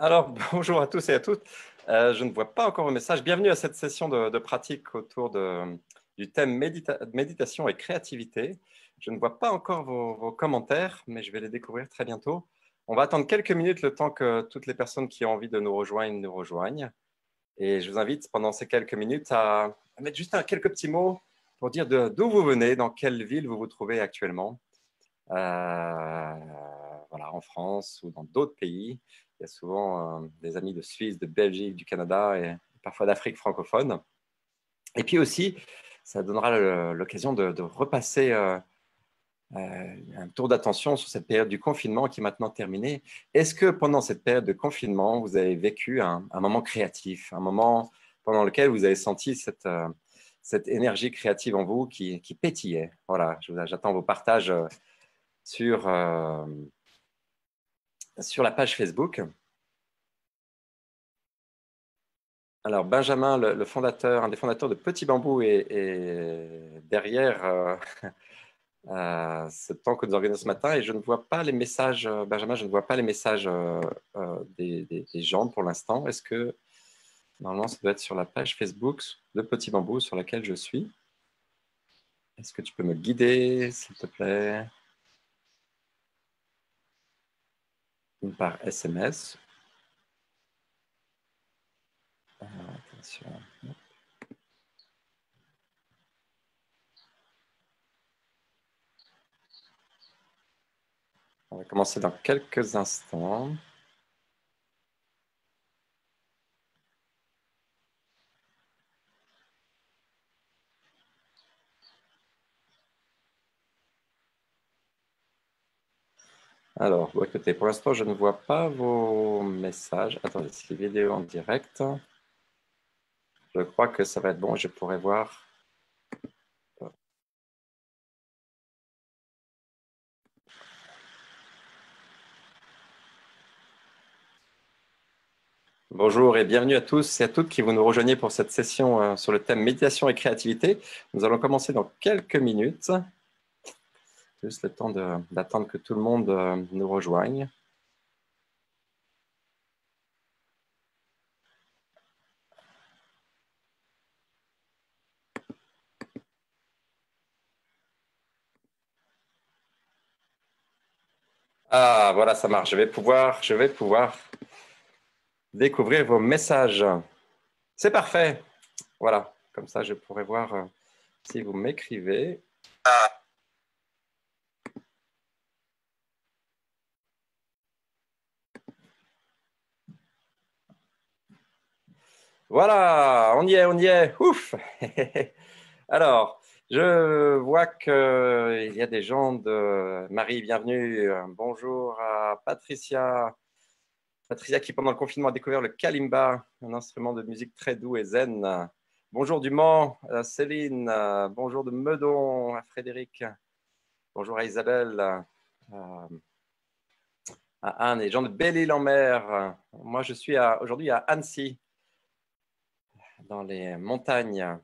Alors, bonjour à tous et à toutes. Je ne vois pas encore vos messages. Bienvenue à cette session de pratique autour du thème méditation et créativité. Je ne vois pas encore vos commentaires, mais je vais les découvrir très bientôt. On va attendre quelques minutes le temps que toutes les personnes qui ont envie de nous rejoindre nous rejoignent. Et je vous invite pendant ces quelques minutes à mettre juste quelques petits mots pour dire d'où vous venez, dans quelle ville vous vous trouvez actuellement. Voilà, en France ou dans d'autres pays. Il y a souvent des amis de Suisse, de Belgique, du Canada et parfois d'Afrique francophone. Et puis aussi, ça donnera l'occasion de repasser un tour d'attention sur cette période du confinement qui est maintenant terminée. Est-ce que pendant cette période de confinement, vous avez vécu un moment créatif, un moment pendant lequel vous avez senti cette énergie créative en vous qui pétillait? Voilà, j'attends vos partages sur, sur la page Facebook. Alors, Benjamin, le fondateur, un des fondateurs de Petit Bambou, est derrière ce temps que nous organisons ce matin et je ne vois pas les messages, Benjamin, je ne vois pas les messages des gens pour l'instant. Est-ce que, normalement, ça doit être sur la page Facebook de Petit Bambou sur laquelle je suis? Est-ce que tu peux me guider, s'il te plaît, par SMS? Attention. On va commencer dans quelques instants. Alors, bon, écoutez, pour l'instant, je ne vois pas vos messages. Attendez, c'est vidéo en direct. Je crois que ça va être bon. Je pourrais voir. Bonjour et bienvenue à tous et à toutes qui vous nous rejoignez pour cette session sur le thème méditation et créativité. Nous allons commencer dans quelques minutes. Juste le temps d'attendre que tout le monde nous rejoigne. Ah, voilà, ça marche. Je vais pouvoir découvrir vos messages. C'est parfait. Voilà, comme ça, je pourrai voir si vous m'écrivez. Voilà, on y est, on y est. Ouf. Alors, je vois qu'il y a des gens de Marie, bienvenue. Bonjour à Patricia. Patricia qui, pendant le confinement, a découvert le kalimba, un instrument de musique très doux et zen. Bonjour du Mans, Céline. Bonjour de Meudon, à Frédéric. Bonjour à Isabelle, à Anne et gens de Belle-Île-en-Mer. Moi, je suis aujourd'hui à Annecy, dans les montagnes.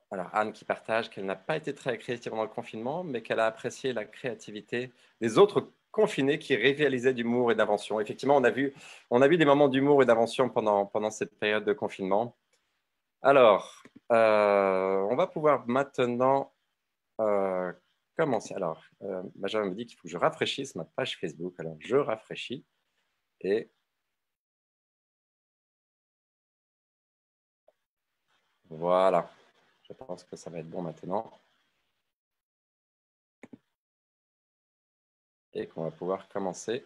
Alors, Anne qui partage qu'elle n'a pas été très créative pendant le confinement, mais qu'elle a apprécié la créativité des autres confinés qui rivalisaient d'humour et d'invention. Effectivement, on a vu des moments d'humour et d'invention pendant cette période de confinement. Alors, on va pouvoir maintenant commencer. Alors, Benjamin me dit qu'il faut que je rafraîchisse ma page Facebook. Alors, je rafraîchis et voilà. Je pense que ça va être bon maintenant et qu'on va pouvoir commencer.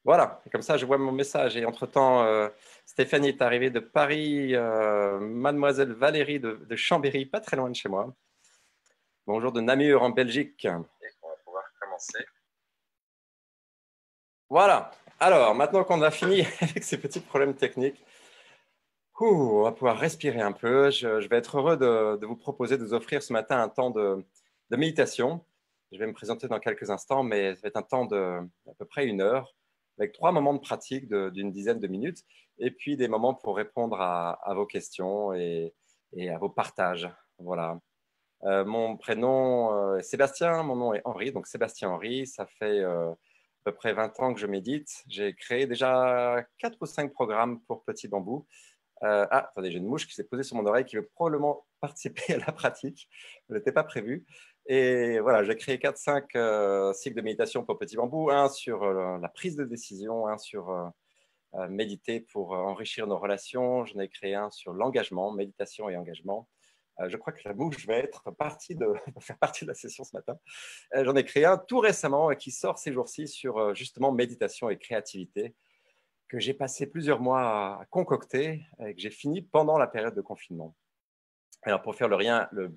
Voilà, et comme ça, je vois mon message. Et entre-temps, Stéphanie est arrivée de Paris, Mademoiselle Valérie de Chambéry, pas très loin de chez moi. Bonjour de Namur en Belgique. Et on va pouvoir commencer. Voilà. Alors, maintenant qu'on a fini avec ces petits problèmes techniques, on va pouvoir respirer un peu. Je vais être heureux de vous proposer de vous offrir ce matin un temps de méditation. Je vais me présenter dans quelques instants, mais ça va être un temps d'à peu près 1 heure, avec 3 moments de pratique d'une dizaine de minutes, et puis des moments pour répondre à vos questions et et à vos partages. Voilà. Mon prénom est Sébastien, mon nom est Henri, donc Sébastien Henri. Ça fait à peu près 20 ans que je médite. J'ai créé déjà 4 ou 5 programmes pour Petit Bambou. Attendez, j'ai une mouche qui s'est posée sur mon oreille qui veut probablement participer à la pratique. Ce n'était pas prévu. Et voilà, j'ai créé 4-5 cycles de méditation pour Petit Bambou. Un sur la prise de décision, un sur méditer pour enrichir nos relations. J'en ai créé un sur l'engagement, méditation et engagement. Je crois que la mouche va faire partie de la session ce matin. J'en ai créé un tout récemment qui sort ces jours-ci sur justement méditation et créativité, que j'ai passé plusieurs mois à concocter et que j'ai fini pendant la période de confinement. Alors pour faire le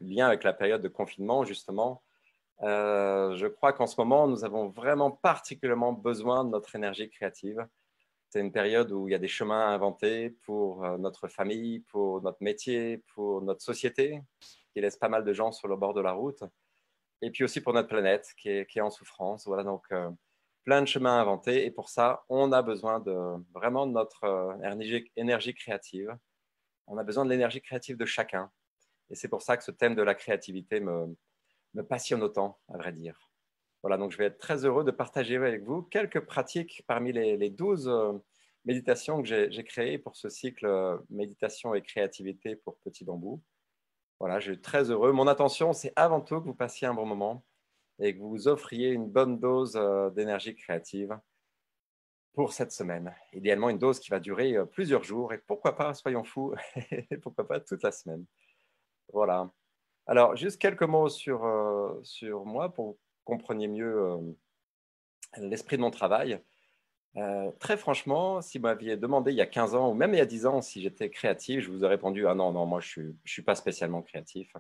lien avec la période de confinement, justement, je crois qu'en ce moment, nous avons vraiment particulièrement besoin de notre énergie créative. C'est une période où il y a des chemins à inventer pour notre famille, pour notre métier, pour notre société, qui laisse pas mal de gens sur le bord de la route, et puis aussi pour notre planète qui est en souffrance. Voilà, donc plein de chemins à inventer, et pour ça, on a besoin vraiment de notre énergie créative. On a besoin de l'énergie créative de chacun, et c'est pour ça que ce thème de la créativité me passionne autant, à vrai dire. Voilà, donc je vais être très heureux de partager avec vous quelques pratiques parmi les 12 méditations que j'ai créées pour ce cycle méditation et créativité pour Petit Bambou. Voilà, je suis très heureux. Mon intention, c'est avant tout que vous passiez un bon moment et que vous vous offriez une bonne dose d'énergie créative pour cette semaine. Idéalement, une dose qui va durer plusieurs jours et pourquoi pas, soyons fous, pourquoi pas toute la semaine. Voilà. Alors, juste quelques mots sur moi pour que vous compreniez mieux l'esprit de mon travail. Très franchement, si vous m'aviez demandé il y a 15 ans ou même il y a 10 ans si j'étais créatif, je vous aurais répondu ah non, non, moi je ne suis pas spécialement créatif,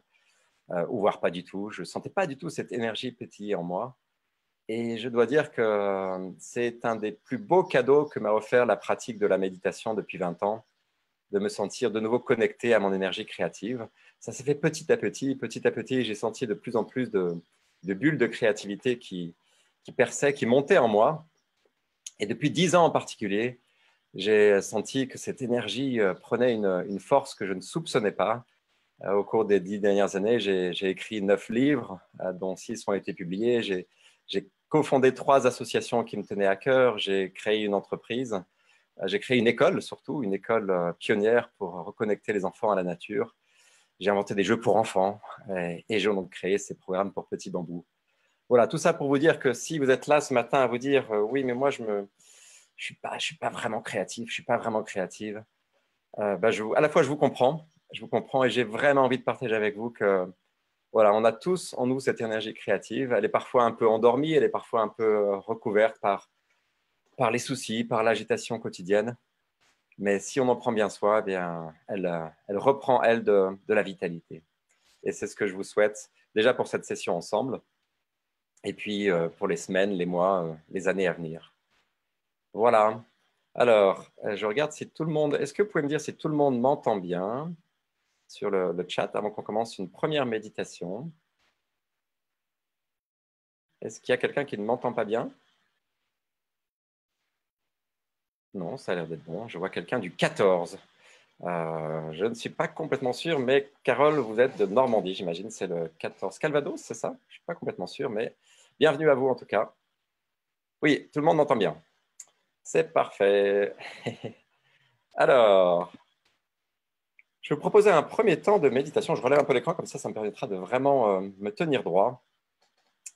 ou voire pas du tout. Je ne sentais pas du tout cette énergie pétiller en moi. Et je dois dire que c'est un des plus beaux cadeaux que m'a offert la pratique de la méditation depuis 20 ans, de me sentir de nouveau connecté à mon énergie créative. Ça s'est fait petit à petit. Petit à petit, j'ai senti de plus en plus de bulles de créativité qui perçaient, qui montaient en moi. Et depuis 10 ans en particulier, j'ai senti que cette énergie prenait une force que je ne soupçonnais pas. Au cours des 10 dernières années, j'ai écrit 9 livres, dont 6 ont été publiés. J'ai cofondé 3 associations qui me tenaient à cœur. J'ai créé une entreprise. J'ai créé une école, surtout, une école pionnière pour reconnecter les enfants à la nature. J'ai inventé des jeux pour enfants et j'ai donc créé ces programmes pour Petit Bambou. Voilà, tout ça pour vous dire que si vous êtes là ce matin à vous dire oui, mais moi, je suis pas vraiment créatif, je suis pas vraiment créative. À la fois, je vous comprends et j'ai vraiment envie de partager avec vous que voilà, on a tous en nous cette énergie créative. Elle est parfois un peu endormie, elle est parfois un peu recouverte par les soucis, par l'agitation quotidienne. Mais si on en prend bien soin, eh bien, elle reprend, elle, de la vitalité. Et c'est ce que je vous souhaite déjà pour cette session ensemble et puis pour les semaines, les mois, les années à venir. Voilà. Alors, je regarde si tout le monde... Est-ce que vous pouvez me dire si tout le monde m'entend bien sur le chat avant qu'on commence une première méditation? Est-ce qu'il y a quelqu'un qui ne m'entend pas bien? Non, ça a l'air d'être bon. Je vois quelqu'un du 14. Je ne suis pas complètement sûr, mais Carole, vous êtes de Normandie, j'imagine. C'est le 14 Calvados, c'est ça? Je ne suis pas complètement sûr, mais bienvenue à vous en tout cas. Oui, tout le monde m'entend bien. C'est parfait. Alors, je vais vous proposer un premier temps de méditation. Je relève un peu l'écran, comme ça me permettra de vraiment me tenir droit,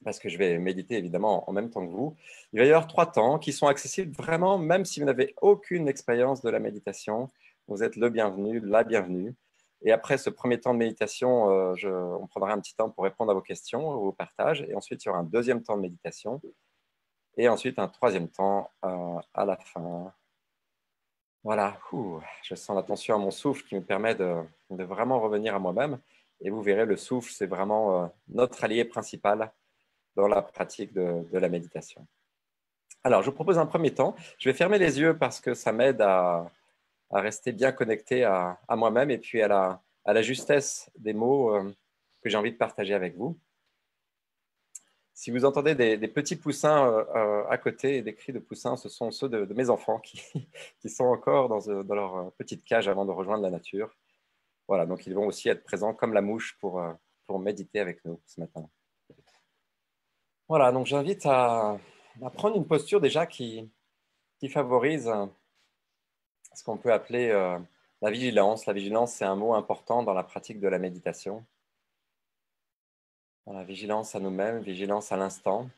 parce que je vais méditer évidemment en même temps que vous. Il va y avoir 3 temps qui sont accessibles vraiment, même si vous n'avez aucune expérience de la méditation. Vous êtes le bienvenu, la bienvenue. Et après ce premier temps de méditation, on prendra un petit temps pour répondre à vos questions, aux partages. Et ensuite, il y aura un deuxième temps de méditation. Et ensuite, un troisième temps à la fin. Voilà, je sens la tension à mon souffle qui me permet de vraiment revenir à moi-même. Et vous verrez, le souffle, c'est vraiment notre allié principal dans la pratique de la méditation. Alors, je vous propose un premier temps. Je vais fermer les yeux parce que ça m'aide à rester bien connecté à moi-même et puis à la justesse des mots que j'ai envie de partager avec vous. Si vous entendez des petits poussins à côté et des cris de poussins, ce sont ceux de mes enfants qui sont encore dans leur petite cage avant de rejoindre la nature. Voilà, donc ils vont aussi être présents comme la mouche pour méditer avec nous ce matin. Voilà, donc j'invite à prendre une posture déjà qui favorise ce qu'on peut appeler la vigilance. La vigilance, c'est un mot important dans la pratique de la méditation. Voilà, vigilance à nous-mêmes, vigilance à l'instant.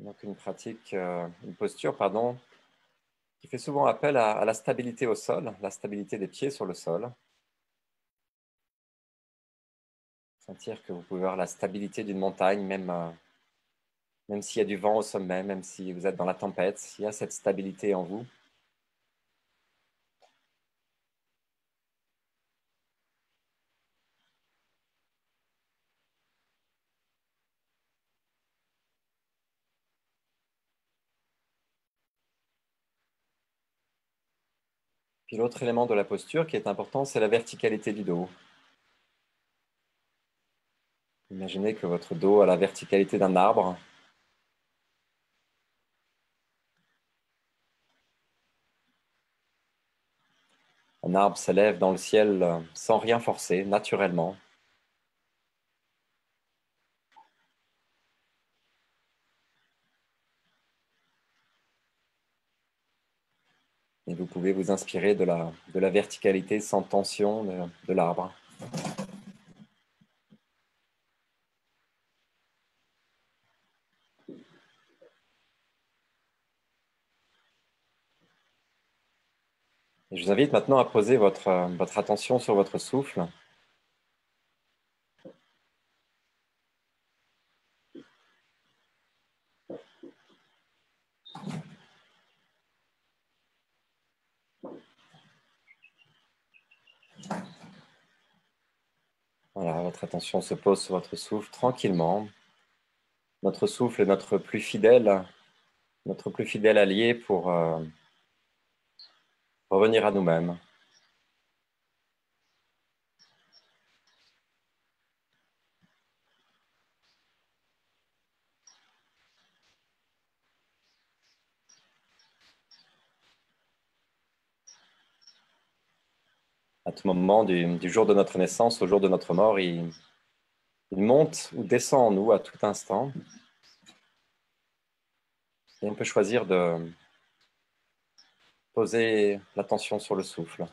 Donc une pratique, une posture, pardon, qui fait souvent appel à la stabilité au sol, la stabilité des pieds sur le sol. Sentir que vous pouvez avoir la stabilité d'une montagne, même s'il y a du vent au sommet, même si vous êtes dans la tempête, il y a cette stabilité en vous. Puis l'autre élément de la posture qui est important, c'est la verticalité du dos. Imaginez que votre dos a la verticalité d'un arbre. Un arbre s'élève dans le ciel sans rien forcer, naturellement. Et vous pouvez vous inspirer de la verticalité sans tension de l'arbre. Et je vous invite maintenant à poser votre attention sur votre souffle. Voilà, votre attention se pose sur votre souffle tranquillement. Notre souffle est notre plus fidèle allié pour revenir à nous-mêmes. À tout moment, du jour de notre naissance au jour de notre mort, il monte ou descend en nous à tout instant. Et on peut choisir de poser l'attention sur le souffle.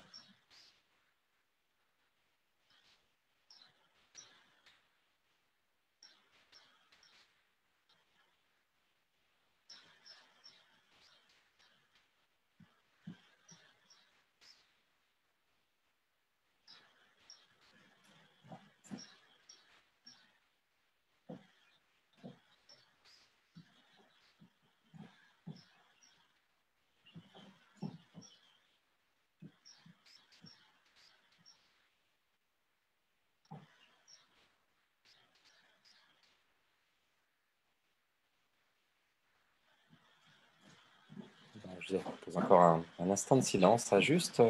Je vous propose encore un instant de silence, à juste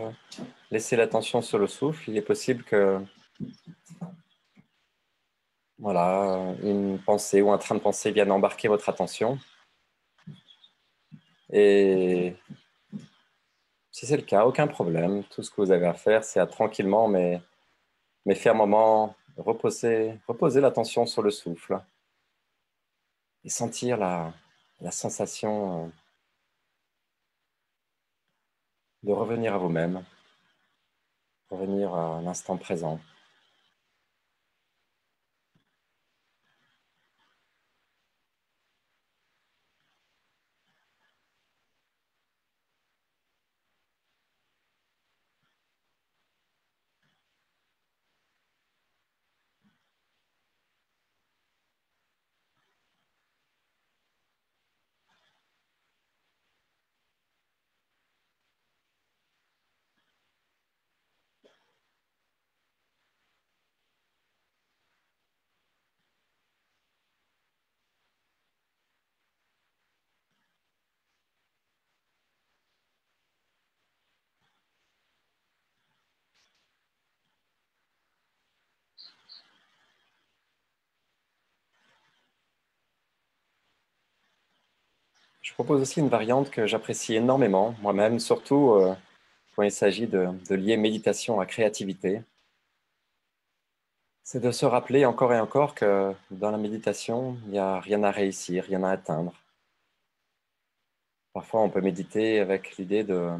laisser l'attention sur le souffle. Il est possible que voilà, une pensée ou un train de pensée vienne embarquer votre attention. Et si c'est le cas, aucun problème. Tout ce que vous avez à faire, c'est à tranquillement, mais fermement reposer l'attention sur le souffle et sentir la sensation de revenir à vous-même, revenir à l'instant présent. Je propose aussi une variante que j'apprécie énormément, moi-même, surtout quand il s'agit de lier méditation à créativité. C'est de se rappeler encore et encore que dans la méditation, il n'y a rien à réussir, rien à atteindre. Parfois, on peut méditer avec l'idée de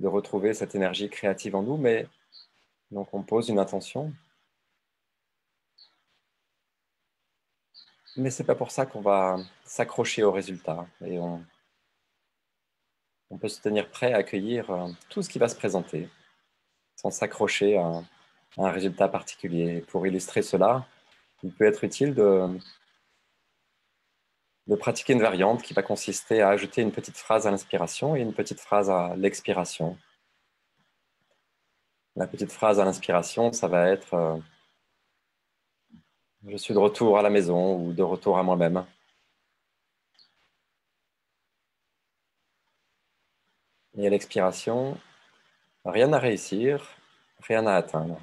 retrouver cette énergie créative en nous, mais donc on pose une intention. Mais c'est pas pour ça qu'on va s'accrocher au résultat. Et on peut se tenir prêt à accueillir tout ce qui va se présenter, sans s'accrocher à un résultat particulier. Pour illustrer cela, il peut être utile de pratiquer une variante qui va consister à ajouter une petite phrase à l'inspiration et une petite phrase à l'expiration. La petite phrase à l'inspiration, ça va être je suis de retour à la maison ou de retour à moi-même. Et à l'expiration, rien à réussir, rien à atteindre.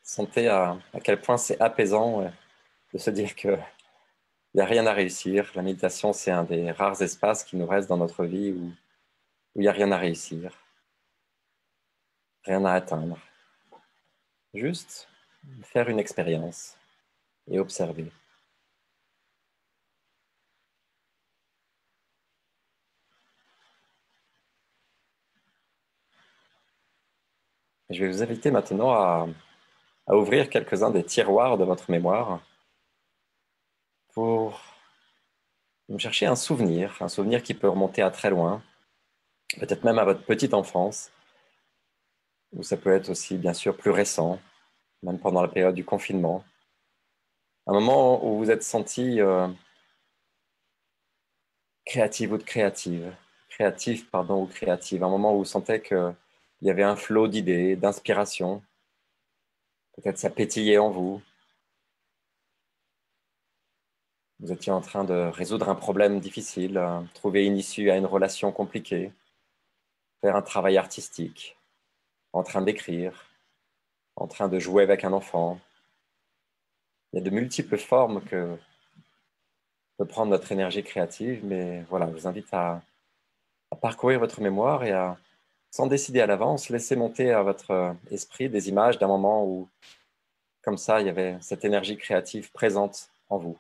Sentez à quel point c'est apaisant de se dire qu'il n'y a rien à réussir. La méditation, c'est un des rares espaces qui nous reste dans notre vie où il n'y a rien à réussir, rien à atteindre. Juste faire une expérience et observer. Je vais vous inviter maintenant à ouvrir quelques-uns des tiroirs de votre mémoire pour chercher un souvenir qui peut remonter à très loin, peut-être même à votre petite enfance, ou ça peut être aussi bien sûr plus récent, même pendant la période du confinement. Un moment où vous êtes senti créative ou de créative, créatif, pardon, ou créative, un moment où vous sentez qu'il y avait un flot d'idées, d'inspiration, peut-être ça pétillait en vous, vous étiez en train de résoudre un problème difficile, trouver une issue à une relation compliquée, faire un travail artistique, en train d'écrire, en train de jouer avec un enfant. Il y a de multiples formes que peut prendre notre énergie créative, mais voilà, je vous invite à parcourir votre mémoire et à, sans décider à l'avance, laisser monter à votre esprit des images d'un moment où, comme ça, il y avait cette énergie créative présente en vous.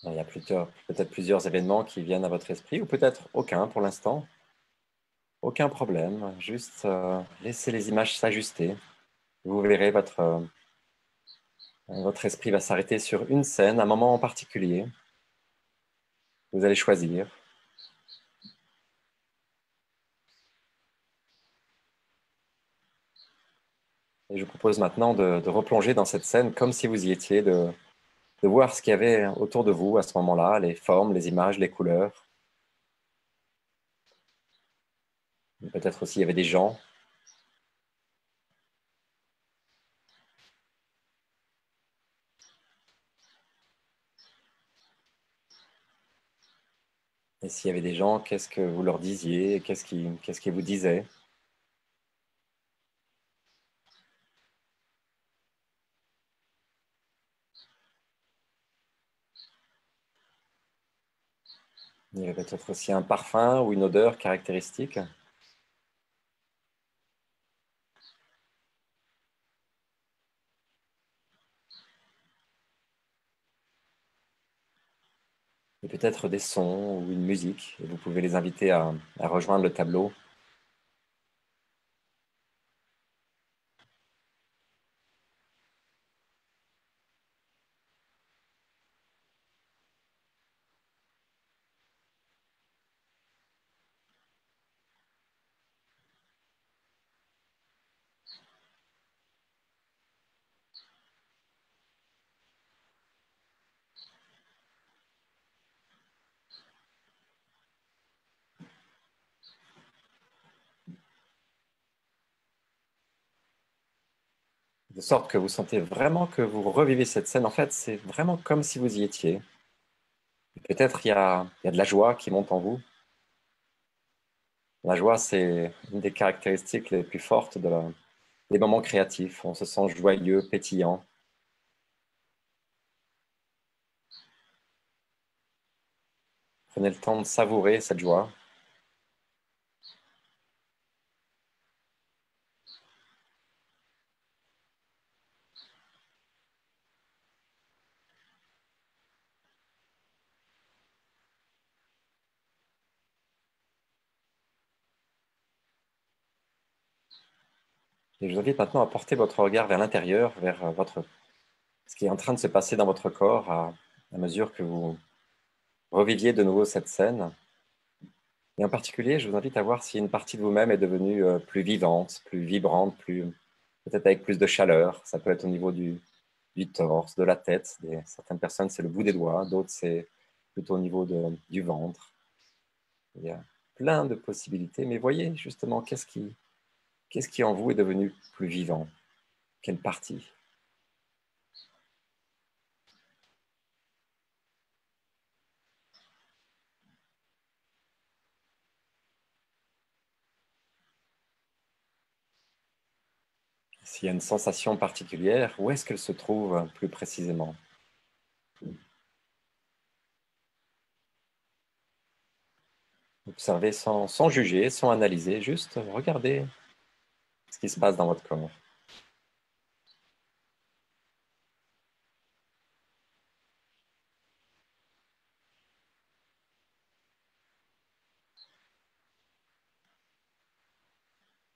Il y a peut-être plusieurs événements qui viennent à votre esprit, ou peut-être aucun pour l'instant. Aucun problème, juste laissez les images s'ajuster. Vous verrez, votre esprit va s'arrêter sur une scène, un moment en particulier. Vous allez choisir. Et je vous propose maintenant de replonger dans cette scène comme si vous y étiez, de voir ce qu'il y avait autour de vous à ce moment-là, les formes, les images, les couleurs. Peut-être aussi il y avait des gens. Et s'il y avait des gens, qu'est-ce que vous leur disiez? Qu'est-ce qu'ils vous disaient? Il y avait peut-être aussi un parfum ou une odeur caractéristique. peut-être des sons ou une musique, et vous pouvez les inviter à rejoindre le tableau. De sorte que vous sentez vraiment que vous revivez cette scène. En fait, c'est vraiment comme si vous y étiez. Peut-être il y a de la joie qui monte en vous. La joie, c'est une des caractéristiques les plus fortes des moments créatifs. On se sent joyeux, pétillant. Prenez le temps de savourer cette joie. Et je vous invite maintenant à porter votre regard vers l'intérieur, vers ce qui est en train de se passer dans votre corps à mesure que vous reviviez de nouveau cette scène. Et en particulier, je vous invite à voir si une partie de vous-même est devenue plus vivante, plus vibrante, peut-être avec plus de chaleur. Ça peut être au niveau du torse, de la tête. Certaines personnes, c'est le bout des doigts, d'autres, c'est plutôt au niveau du ventre. Il y a plein de possibilités, mais voyez justement qu'est-ce qui en vous est devenu plus vivant? Quelle partie? S'il y a une sensation particulière, où est-ce qu'elle se trouve plus précisément? Observez sans juger, sans analyser, juste regardez ce qui se passe dans votre corps.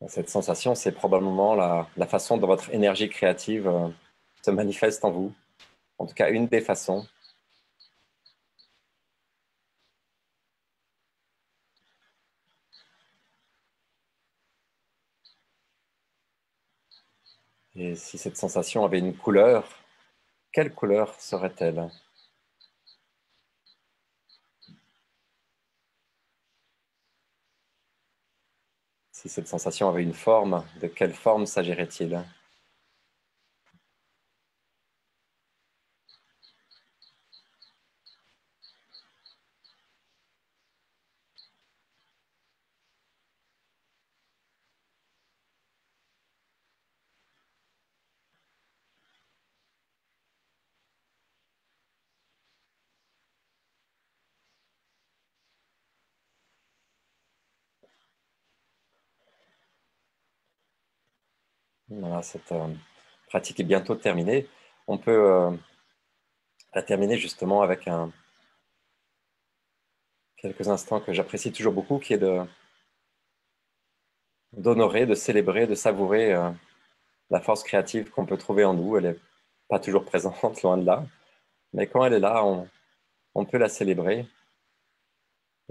Cette sensation, c'est probablement la façon dont votre énergie créative se manifeste en vous. En tout cas, une des façons. Et si cette sensation avait une couleur, quelle couleur serait-elle? Si cette sensation avait une forme, de quelle forme s'agirait-il? Voilà, cette pratique est bientôt terminée. On peut la terminer justement avec quelques instants que j'apprécie toujours beaucoup, qui est d'honorer, de célébrer, de savourer la force créative qu'on peut trouver en nous. Elle n'est pas toujours présente, loin de là. Mais quand elle est là, on peut la célébrer.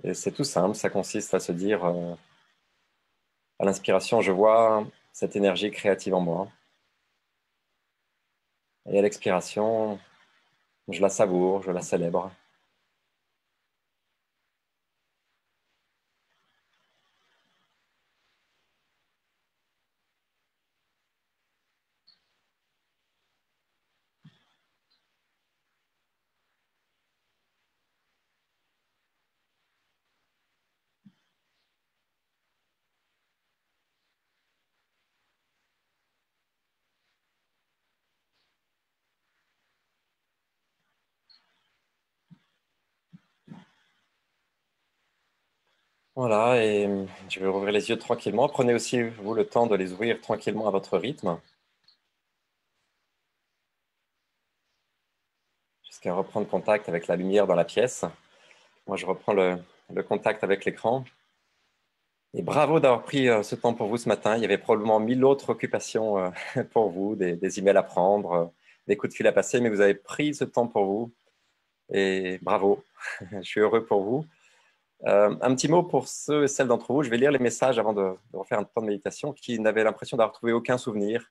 Et c'est tout simple, ça consiste à se dire, à l'inspiration, je vois cette énergie créative en moi. Et à l'expiration, je la savoure, je la célèbre. Voilà, et je vais rouvrir les yeux tranquillement. Prenez aussi, vous, le temps de les ouvrir tranquillement à votre rythme, jusqu'à reprendre contact avec la lumière dans la pièce. Moi, je reprends le contact avec l'écran. Et bravo d'avoir pris ce temps pour vous ce matin. Il y avait probablement 1000 autres occupations pour vous, des emails à prendre, des coups de fil à passer, mais vous avez pris ce temps pour vous. Et bravo, je suis heureux pour vous. Un petit mot pour ceux et celles d'entre vous. Je vais lire les messages avant de refaire un temps de méditation qui n'avaient l'impression d'avoir trouvé aucun souvenir,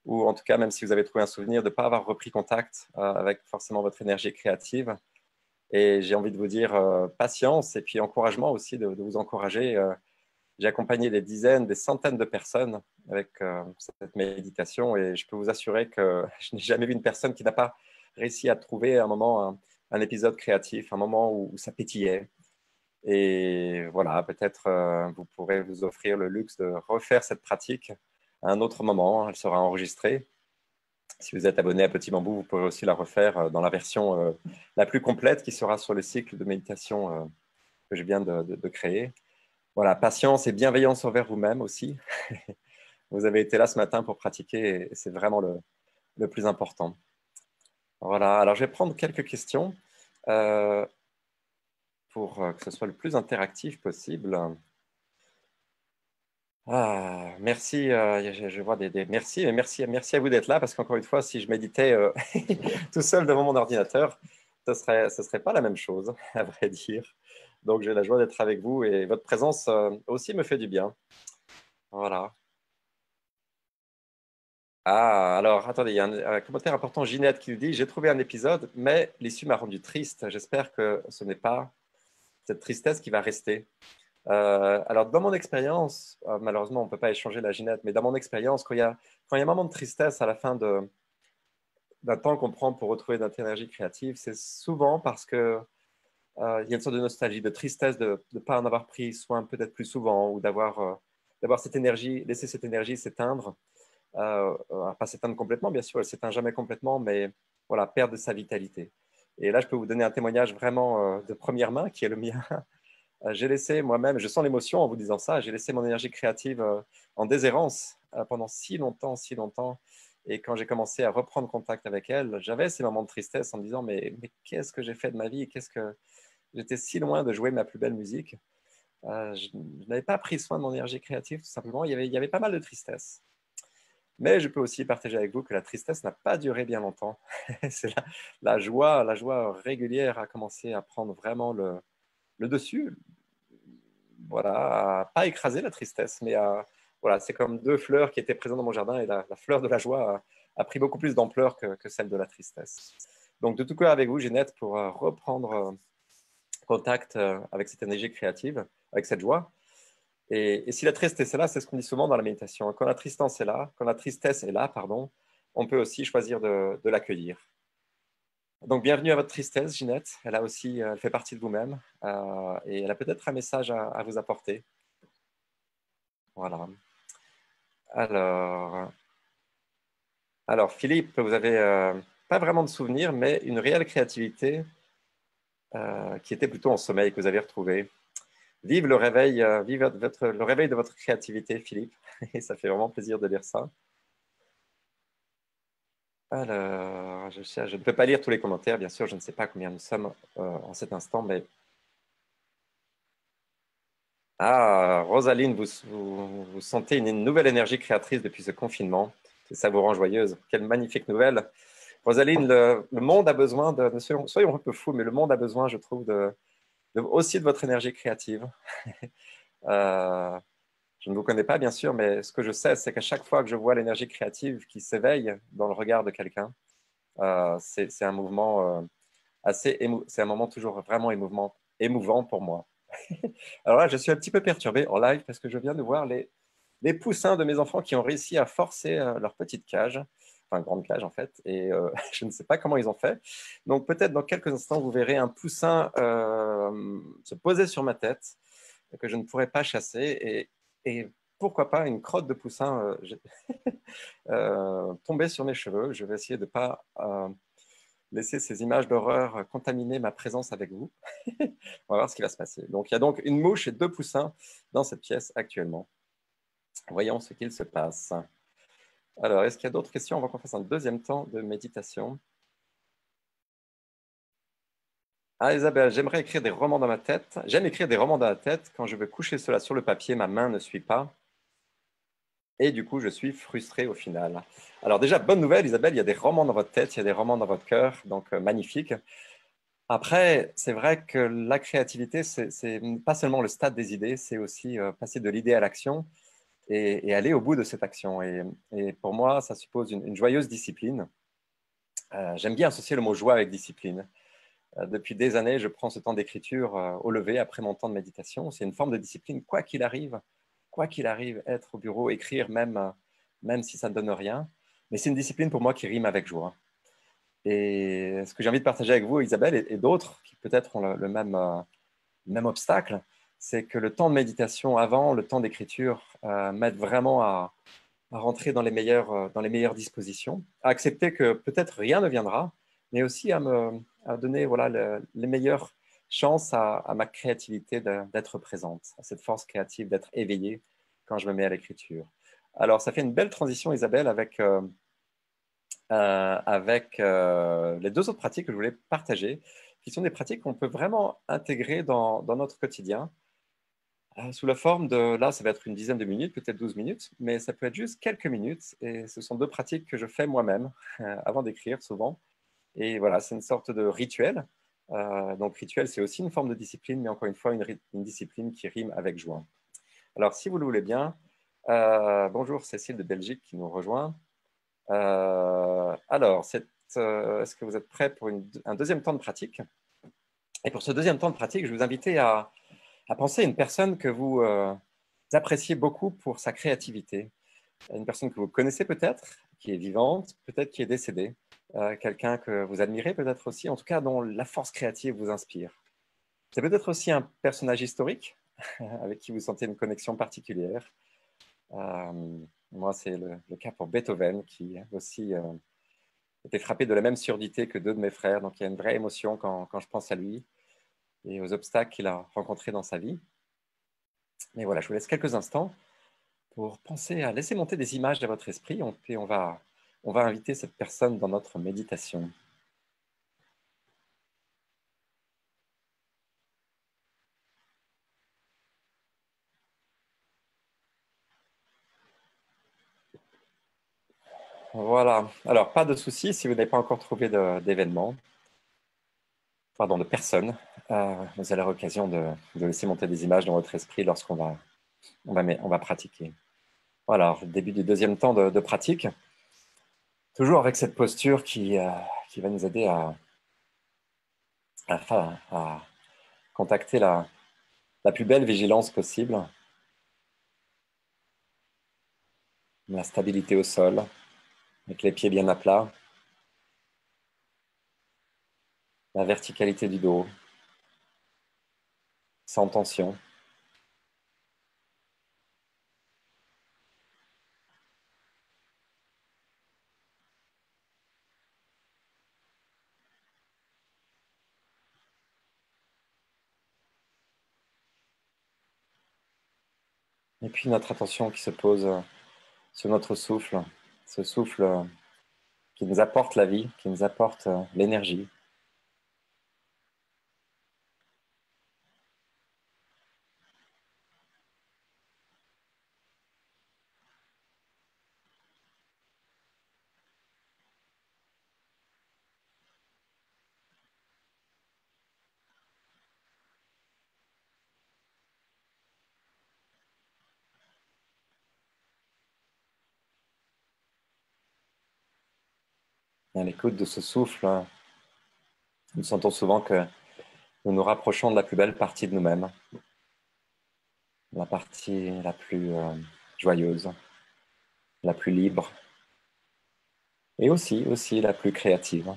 ou en tout cas, même si vous avez trouvé un souvenir, de ne pas avoir repris contact avec forcément votre énergie créative. Et j'ai envie de vous dire patience et puis encouragement aussi, de vous encourager. J'ai accompagné des dizaines, des centaines de personnes avec cette méditation et je peux vous assurer que je n'ai jamais vu une personne qui n'a pas réussi à trouver un moment, un épisode créatif, un moment où ça pétillait. Et voilà, peut-être vous pourrez vous offrir le luxe de refaire cette pratique à un autre moment. Elle sera enregistrée. Si vous êtes abonné à Petit Bambou, vous pourrez aussi la refaire dans la version la plus complète qui sera sur le cycle de méditation que je viens de créer. Voilà, patience et bienveillance envers vous-même aussi. Vous avez été là ce matin pour pratiquer et c'est vraiment le plus important. Voilà, alors je vais prendre quelques questions euh, pour que ce soit le plus interactif possible. Ah, merci, je vois des merci, mais merci à vous d'être là parce qu'encore une fois, si je méditais tout seul devant mon ordinateur, ce serait pas la même chose, à vrai dire. Donc j'ai la joie d'être avec vous et votre présence aussi me fait du bien. Voilà. Ah, alors attendez, il y a un commentaire important, Ginette, qui nous dit: J'ai trouvé un épisode, mais l'issue m'a rendu triste. J'espère que ce n'est pas cette tristesse qui va rester. Alors, dans mon expérience, malheureusement, on ne peut pas échanger la Ginette, mais dans mon expérience, quand il y a un moment de tristesse à la fin d'un temps qu'on prend pour retrouver notre énergie créative, c'est souvent parce que il y a une sorte de nostalgie, de tristesse de ne pas en avoir pris soin peut-être plus souvent ou d'avoir cette énergie, laisser cette énergie s'éteindre. Pas s'éteindre complètement, bien sûr, elle s'éteint jamais complètement, mais voilà, perdre de sa vitalité. Et là, je peux vous donner un témoignage vraiment de première main qui est le mien. J'ai laissé moi-même, je sens l'émotion en vous disant ça, j'ai laissé mon énergie créative en déshérence pendant si longtemps, si longtemps. Et quand j'ai commencé à reprendre contact avec elle, j'avais ces moments de tristesse en me disant, mais qu'est-ce que j'ai fait de ma vie? Qu'est-ce que j'étais si loin de jouer ma plus belle musique. Je n'avais pas pris soin de mon énergie créative, tout simplement. Il y avait pas mal de tristesse. Mais je peux aussi partager avec vous que la tristesse n'a pas duré bien longtemps. C'est la joie régulière a commencé à prendre vraiment le dessus. Voilà, à pas écraser la tristesse, mais voilà, c'est comme deux fleurs qui étaient présentes dans mon jardin et la fleur de la joie a pris beaucoup plus d'ampleur que celle de la tristesse. Donc, de tout cœur avec vous, Ginette, pour reprendre contact avec cette énergie créative, avec cette joie. Et si la tristesse est là, c'est ce qu'on dit souvent dans la méditation. Quand la tristesse est là, pardon, on peut aussi choisir de l'accueillir. Donc, bienvenue à votre tristesse, Ginette. Elle a aussi, elle fait partie de vous-même et elle a peut-être un message à vous apporter. Voilà. Alors, alors Philippe, vous avez pas vraiment de souvenirs, mais une réelle créativité qui était plutôt en sommeil que vous avez retrouvé. Vive le réveil, le réveil de votre créativité, Philippe. Et ça fait vraiment plaisir de lire ça. Alors, je ne peux pas lire tous les commentaires, bien sûr, je ne sais pas combien nous sommes en cet instant, mais... Ah, Rosaline, vous sentez une nouvelle énergie créatrice depuis ce confinement. Ça vous rend joyeuse. Quelle magnifique nouvelle. Rosaline, le monde a besoin soyons un peu fous, mais le monde a besoin, je trouve, aussi de votre énergie créative. Euh, je ne vous connais pas, bien sûr, mais ce que je sais, c'est qu'à chaque fois que je vois l'énergie créative qui s'éveille dans le regard de quelqu'un, c'est un mouvement c'est un moment toujours vraiment émouvant pour moi. Alors là, je suis un petit peu perturbé en live parce que je viens de voir les poussins de mes enfants qui ont réussi à forcer leur petite cage, enfin grande cage en fait, et je ne sais pas comment ils ont fait. Donc peut-être dans quelques instants, vous verrez un poussin se poser sur ma tête que je ne pourrais pas chasser et pourquoi pas une crotte de poussin tomber sur mes cheveux. Je vais essayer de ne pas laisser ces images d'horreur contaminer ma présence avec vous. On va voir ce qui va se passer. Donc il y a donc une mouche et deux poussins dans cette pièce actuellement. Voyons ce qu'il se passe. Alors, est-ce qu'il y a d'autres questions avant qu'on fasse un deuxième temps de méditation? Ah, Isabelle, j'aimerais écrire des romans dans ma tête. J'aime écrire des romans dans la tête. Quand je veux coucher cela sur le papier, ma main ne suit pas. Et du coup, je suis frustré au final. Alors déjà, bonne nouvelle, Isabelle, il y a des romans dans votre tête, il y a des romans dans votre cœur, donc magnifique. Après, c'est vrai que la créativité, c'est pas seulement le stade des idées, c'est aussi passer de l'idée à l'action et aller au bout de cette action. Et pour moi, ça suppose une joyeuse discipline. J'aime bien associer le mot joie avec discipline. Depuis des années, je prends ce temps d'écriture au lever après mon temps de méditation. C'est une forme de discipline, quoi qu'il arrive, être au bureau, écrire même, même si ça ne donne rien. Mais c'est une discipline pour moi qui rime avec joie. Et ce que j'ai envie de partager avec vous, Isabelle, et d'autres qui peut-être ont même obstacle, c'est que le temps de méditation avant, le temps d'écriture, m'aide vraiment à rentrer dans les meilleures dispositions, à accepter que peut-être rien ne viendra, mais aussi à donner voilà, les meilleures chances à ma créativité d'être présente, à cette force créative d'être éveillée quand je me mets à l'écriture. Alors, ça fait une belle transition, Isabelle, avec les deux autres pratiques que je voulais partager, qui sont des pratiques qu'on peut vraiment intégrer dans notre quotidien, sous la forme de, là, ça va être une dizaine de minutes, peut-être 12 minutes, mais ça peut être juste quelques minutes. Et ce sont deux pratiques que je fais moi-même avant d'écrire souvent. Et voilà, c'est une sorte de rituel. Donc, rituel, c'est aussi une forme de discipline, mais encore une fois, une discipline qui rime avec joie. Alors, si vous le voulez bien, bonjour Cécile de Belgique qui nous rejoint. Alors, est-ce que vous êtes prêts pour un deuxième temps de pratique? Et pour ce deuxième temps de pratique, je vais vous inviter à penser à une personne que vous appréciez beaucoup pour sa créativité. Une personne que vous connaissez peut-être, qui est vivante, peut-être qui est décédée. Quelqu'un que vous admirez peut-être aussi, en tout cas dont la force créative vous inspire. C'est peut-être aussi un personnage historique avec qui vous sentez une connexion particulière. Moi, c'est le cas pour Beethoven, qui aussi était frappé de la même surdité que deux de mes frères. Donc, il y a une vraie émotion quand je pense à lui et aux obstacles qu'il a rencontrés dans sa vie. Mais voilà, je vous laisse quelques instants pour penser à laisser monter des images à votre esprit, puis on va inviter cette personne dans notre méditation. Voilà. Alors, pas de souci si vous n'avez pas encore trouvé d'événement, pardon, de personne. Vous allez avoir l'occasion de laisser monter des images dans votre esprit lorsqu'on on va pratiquer. Voilà, alors, début du deuxième temps de pratique. Toujours avec cette posture qui va nous aider à contacter la plus belle vigilance possible, la stabilité au sol, avec les pieds bien à plat, la verticalité du dos, sans tension. Et puis notre attention qui se pose sur notre souffle, ce souffle qui nous apporte la vie, qui nous apporte l'énergie. Et à l'écoute de ce souffle, nous sentons souvent que nous nous rapprochons de la plus belle partie de nous-mêmes, la partie la plus joyeuse, la plus libre et aussi la plus créative.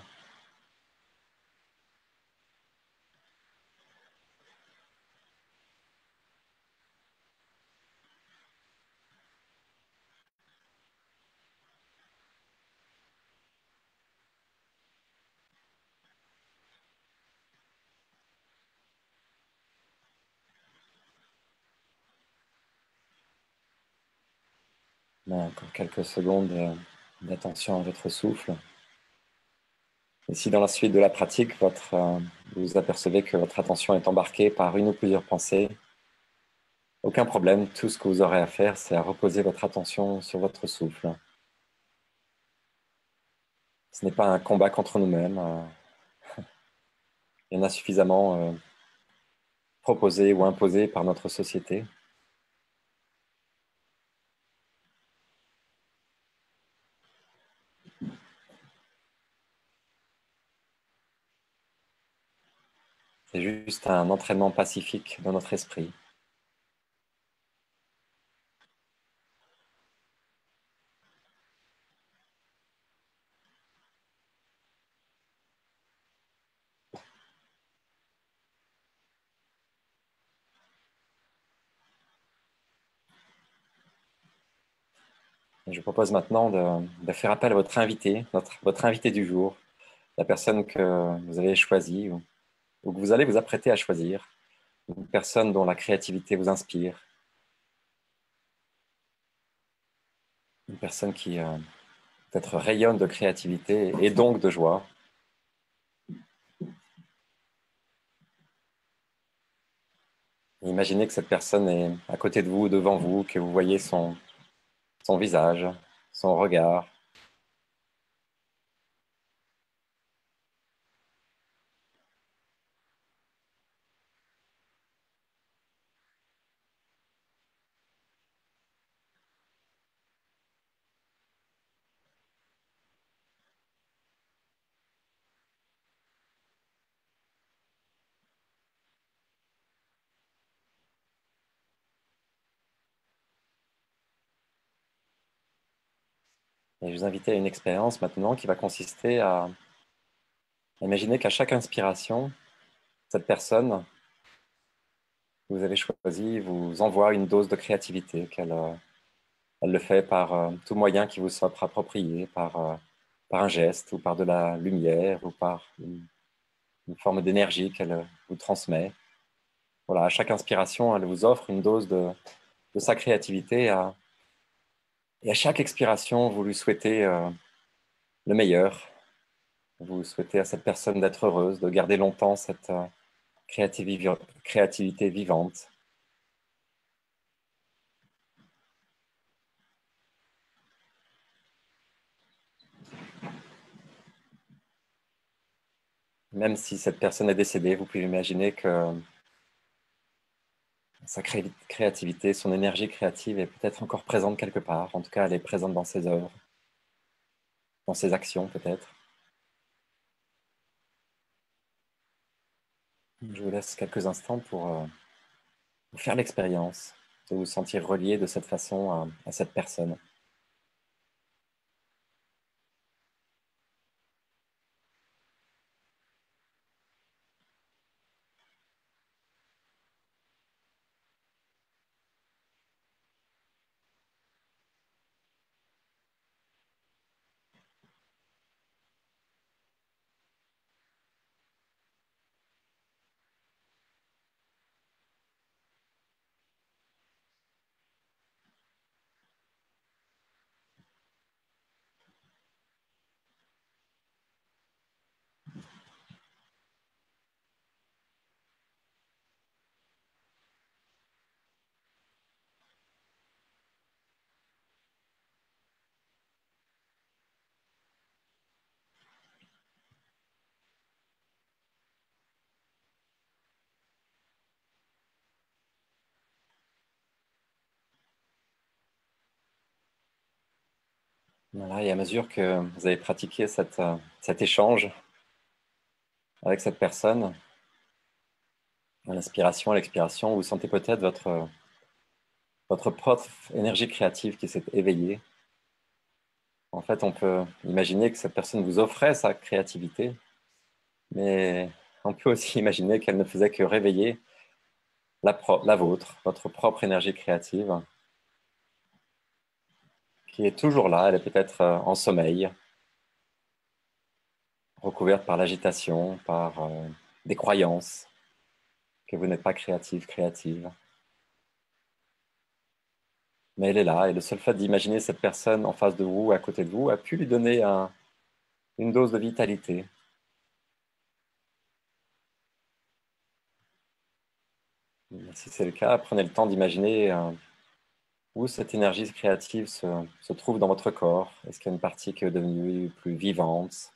Mais encore quelques secondes d'attention à votre souffle. Et si dans la suite de la pratique, vous apercevez que votre attention est embarquée par une ou plusieurs pensées, aucun problème, tout ce que vous aurez à faire, c'est à reposer votre attention sur votre souffle. Ce n'est pas un combat contre nous-mêmes. Il y en a suffisamment proposé ou imposé par notre société. C'est juste un entraînement pacifique dans notre esprit. Et je vous propose maintenant de faire appel à votre invité, votre invité du jour, la personne que vous avez choisie ou que vous allez vous apprêter à choisir, une personne dont la créativité vous inspire, une personne qui peut-être rayonne de créativité et donc de joie. Et imaginez que cette personne est à côté de vous, devant vous, que vous voyez son visage, son regard. Et je vous invite à une expérience maintenant qui va consister à imaginer qu'à chaque inspiration, cette personne que vous avez choisie vous envoie une dose de créativité, elle le fait par tout moyen qui vous soit approprié, par un geste ou par de la lumière ou par une forme d'énergie qu'elle vous transmet. Voilà, à chaque inspiration, elle vous offre une dose de sa créativité et à chaque expiration, vous lui souhaitez le meilleur. Vous souhaitez à cette personne d'être heureuse, de garder longtemps cette créativité vivante. Même si cette personne est décédée, vous pouvez imaginer que sa créativité, son énergie créative est peut-être encore présente quelque part. En tout cas, elle est présente dans ses œuvres, dans ses actions peut-être. Je vous laisse quelques instants pour faire l'expérience de vous sentir relié de cette façon à cette personne. Voilà, et à mesure que vous avez pratiqué cet échange avec cette personne, à l'inspiration, à l'expiration, vous sentez peut-être votre propre énergie créative qui s'est éveillée. En fait, on peut imaginer que cette personne vous offrait sa créativité, mais on peut aussi imaginer qu'elle ne faisait que réveiller la vôtre, votre propre énergie créative, qui est toujours là. Elle est peut-être en sommeil, recouverte par l'agitation, par des croyances que vous n'êtes pas créative. Mais elle est là, et le seul fait d'imaginer cette personne en face de vous, à côté de vous, a pu lui donner une dose de vitalité. Si c'est le cas, prenez le temps d'imaginer où cette énergie créative se trouve dans votre corps. Est-ce qu'il y a une partie qui est devenue plus vivante,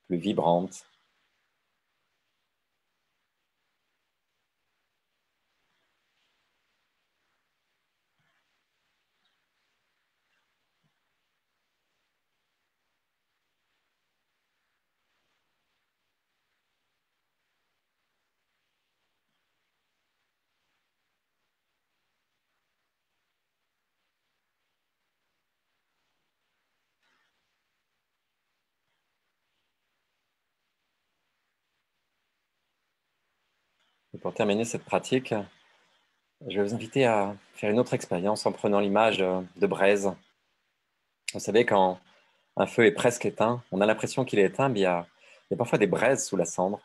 plus vibrante? Et pour terminer cette pratique, je vais vous inviter à faire une autre expérience en prenant l'image de braise. Vous savez, quand un feu est presque éteint, on a l'impression qu'il est éteint, mais il y a parfois des braises sous la cendre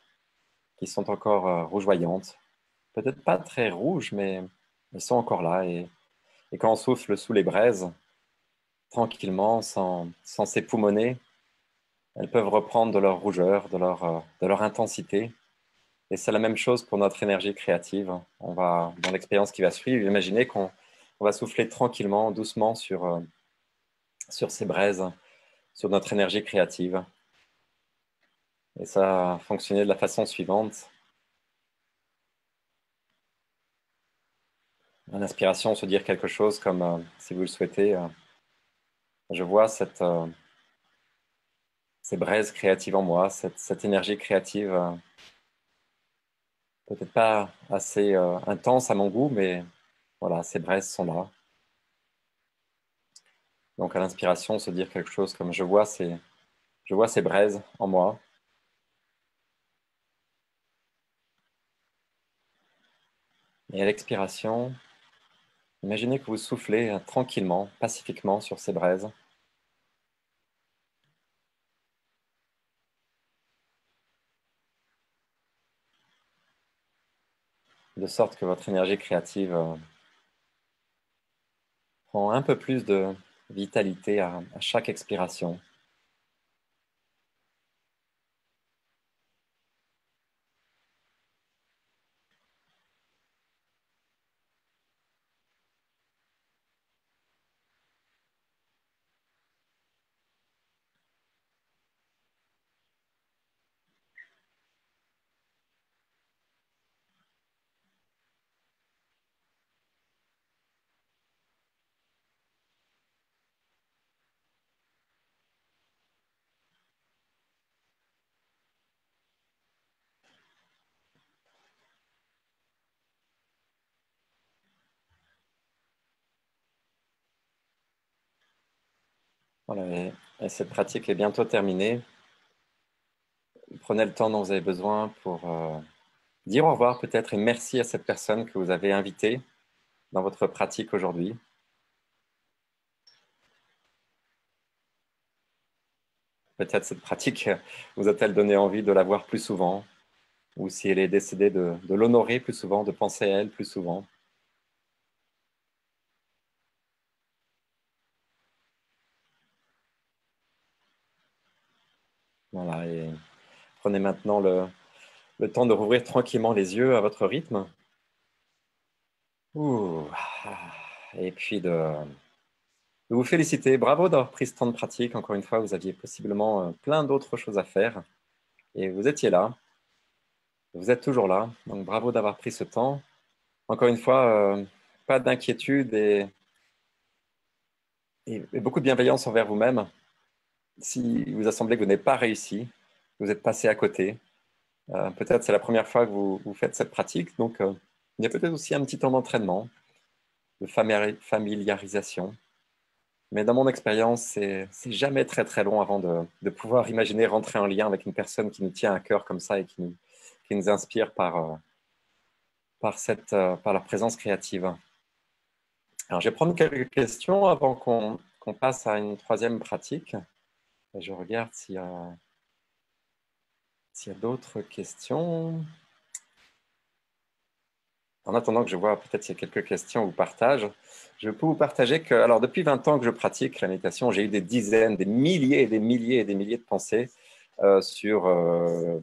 qui sont encore rougeoyantes. Peut-être pas très rouges, mais elles sont encore là. Et quand on souffle sous les braises, tranquillement, sans s'époumoner, elles peuvent reprendre de leur rougeur, de leur intensité. Et c'est la même chose pour notre énergie créative. On va, dans l'expérience qui va suivre, imaginer qu'on va souffler tranquillement, doucement sur ces braises, sur notre énergie créative. Et ça a fonctionné de la façon suivante. À l'inspiration, se dire quelque chose comme, si vous le souhaitez, je vois ces braises créatives en moi, cette énergie créative, peut-être pas assez intense à mon goût, mais voilà, ces braises sont là. Donc à l'inspiration, se dire quelque chose comme, je vois ces braises en moi. Et à l'expiration, imaginez que vous soufflez tranquillement, pacifiquement sur ces braises. De sorte que votre énergie créative prend un peu plus de vitalité à chaque expiration. Voilà, et cette pratique est bientôt terminée. Prenez le temps dont vous avez besoin pour dire au revoir peut-être et merci à cette personne que vous avez invitée dans votre pratique aujourd'hui. Peut-être cette pratique vous a-t-elle donné envie de la voir plus souvent, ou si elle est décédée, de l'honorer plus souvent, de penser à elle plus souvent. Voilà, et prenez maintenant le temps de rouvrir tranquillement les yeux à votre rythme. Ouh. Et puis de vous féliciter. Bravo d'avoir pris ce temps de pratique. Encore une fois, vous aviez possiblement plein d'autres choses à faire et vous étiez là. Vous êtes toujours là. Donc bravo d'avoir pris ce temps. Encore une fois, pas d'inquiétude et beaucoup de bienveillance envers vous-même. Si vous a semblé que vous n'avez pas réussi, vous êtes passé à côté. Peut-être c'est la première fois que vous faites cette pratique. Donc il y a peut-être aussi un petit temps d'entraînement, de familiarisation. Mais dans mon expérience, c'est jamais très très long avant de pouvoir imaginer rentrer en lien avec une personne qui nous tient à cœur comme ça et qui nous inspire par leur présence créative. Alors, je vais prendre quelques questions avant qu'on passe à une troisième pratique. Je regarde s'il y a d'autres questions. En attendant que je vois peut-être s'il y a quelques questions ou partages, je peux vous partager que, alors depuis 20 ans que je pratique la méditation, j'ai eu des dizaines, des milliers et des milliers et des milliers de pensées sur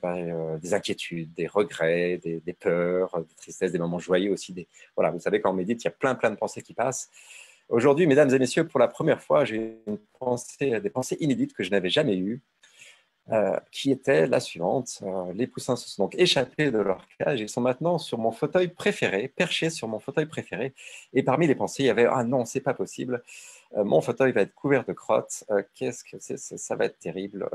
des inquiétudes, des regrets, des peurs, des tristesses, des moments joyeux aussi. Voilà, vous savez, quand on médite, il y a plein de pensées qui passent. Aujourd'hui, mesdames et messieurs, pour la première fois, j'ai des pensées inédites que je n'avais jamais eues, qui était la suivante. Les poussins se sont donc échappés de leur cage. Ils sont maintenant sur mon fauteuil préféré, perchés sur mon fauteuil préféré. Et parmi les pensées, il y avait ah non, c'est pas possible. Mon fauteuil va être couvert de crottes. Qu'est-ce que c'est, ça va être terrible.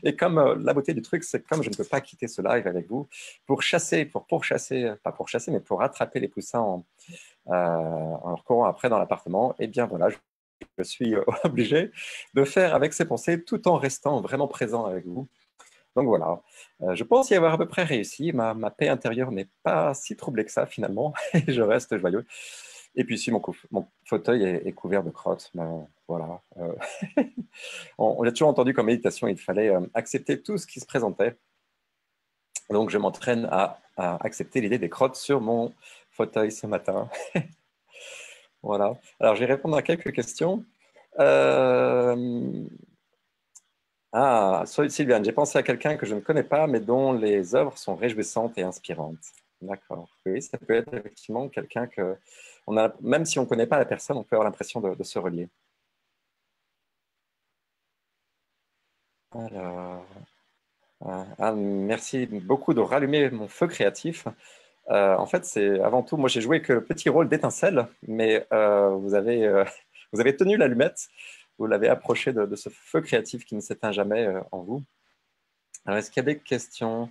Et comme la beauté du truc, c'est comme je ne peux pas quitter ce live avec vous pour chasser, pour pourchasser, pas pour chasser, mais pour attraper les poussins en leur courant après dans l'appartement. Et bien voilà, je suis obligé de faire avec ces pensées tout en restant vraiment présent avec vous. Donc voilà, je pense y avoir à peu près réussi. Ma paix intérieure n'est pas si troublée que ça finalement, et je reste joyeux. Et puis si mon fauteuil est couvert de crottes, ben, voilà. On a toujours entendu qu'en méditation, il fallait accepter tout ce qui se présentait. Donc je m'entraîne à accepter l'idée des crottes sur mon fauteuil ce matin. Voilà. Alors je vais répondre à quelques questions. Sylviane, j'ai pensé à quelqu'un que je ne connais pas, mais dont les œuvres sont réjouissantes et inspirantes. D'accord. Oui, ça peut être effectivement quelqu'un que, même si on ne connaît pas la personne, on peut avoir l'impression de se relier. Alors, merci beaucoup de rallumer mon feu créatif. En fait, c'est avant tout, moi j'ai joué que le petit rôle d'étincelle, mais vous avez tenu l'allumette, vous l'avez approché de ce feu créatif qui ne s'éteint jamais en vous. Alors, est-ce qu'il y a des questions?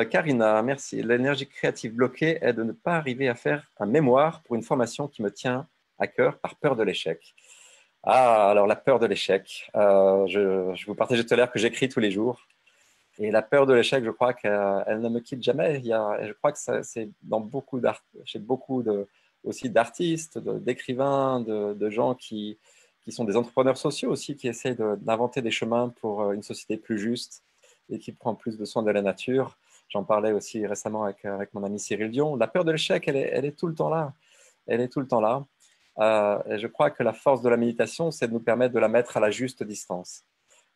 Karina, merci. L'énergie créative bloquée est de ne pas arriver à faire un mémoire pour une formation qui me tient à cœur par peur de l'échec. Ah, alors la peur de l'échec. Je vous partageais tout à l'heure que j'écris tous les jours. Et la peur de l'échec, je crois qu'elle ne me quitte jamais. Je crois que c'est dans beaucoup d'art, chez beaucoup aussi d'artistes, d'écrivains, de gens qui sont des entrepreneurs sociaux aussi, qui essayent d'inventer des chemins pour une société plus juste et qui prend plus de soin de la nature. J'en parlais aussi récemment avec mon ami Cyril Dion. La peur de l'échec, elle est tout le temps là. Elle est tout le temps là. Et je crois que la force de la méditation, c'est de nous permettre de la mettre à la juste distance.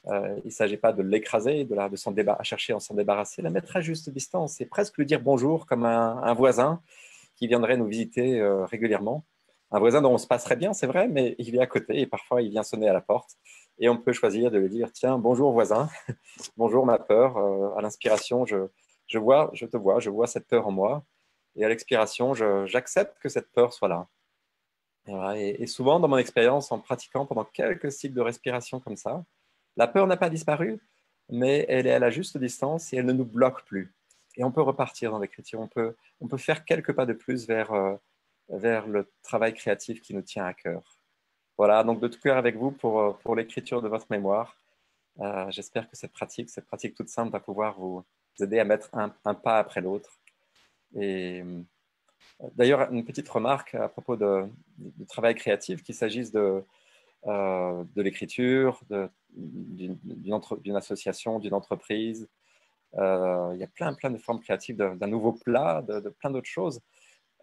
Il ne s'agit pas de l'écraser, à chercher à s'en débarrasser, la mettre à juste distance et presque lui dire bonjour comme un voisin qui viendrait nous visiter régulièrement. Un voisin dont on se passerait bien, c'est vrai, mais il est à côté et parfois il vient sonner à la porte. Et on peut choisir de lui dire tiens, bonjour voisin, bonjour ma peur. À l'inspiration, je te vois, je vois cette peur en moi. Et à l'expiration, j'accepte que cette peur soit là. Et, voilà. Et souvent, dans mon expérience, en pratiquant pendant quelques cycles de respiration comme ça, la peur n'a pas disparu, mais elle est à la juste distance et elle ne nous bloque plus. Et on peut repartir dans l'écriture, on peut faire quelques pas de plus vers le travail créatif qui nous tient à cœur. Voilà, donc de tout cœur avec vous pour l'écriture de votre mémoire. J'espère que cette pratique toute simple va pouvoir vous aider à mettre un pas après l'autre. Et d'ailleurs, une petite remarque à propos du travail créatif, qu'il s'agisse de l'écriture, d'une association, d'une entreprise. Il y a plein de formes créatives, d'un nouveau plat, de plein d'autres choses.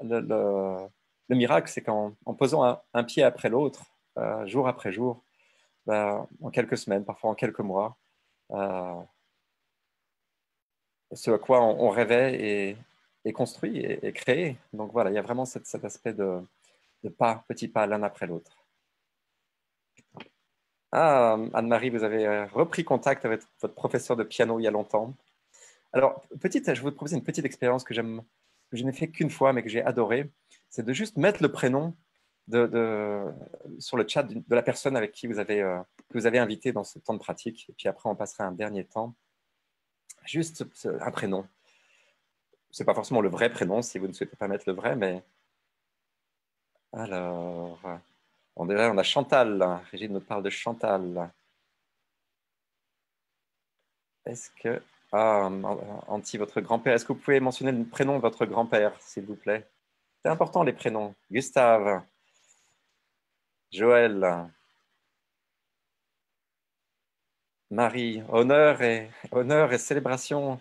Le miracle, c'est qu'en posant un pied après l'autre, jour après jour, en quelques semaines, parfois en quelques mois, euh, ce à quoi on rêvait est construit et créé. Donc voilà, il y a vraiment cet aspect de pas, petit pas l'un après l'autre. Ah, Anne-Marie, vous avez repris contact avec votre professeur de piano il y a longtemps. Alors, je vous propose une petite expérience que je n'ai fait qu'une fois, mais que j'ai adoré. C'est de juste mettre le prénom sur le chat de la personne avec qui que vous avez invité dans ce temps de pratique. Et puis après, on passera un dernier temps. Juste un prénom. Ce n'est pas forcément le vrai prénom si vous ne souhaitez pas mettre le vrai, mais alors, on a Chantal. Régine nous parle de Chantal. Est-ce que... Ah, Anti, votre grand-père, est-ce que vous pouvez mentionner le prénom de votre grand-père, s'il vous plaît? C'est important, les prénoms. Gustave, Joël, Marie. Honneur et célébration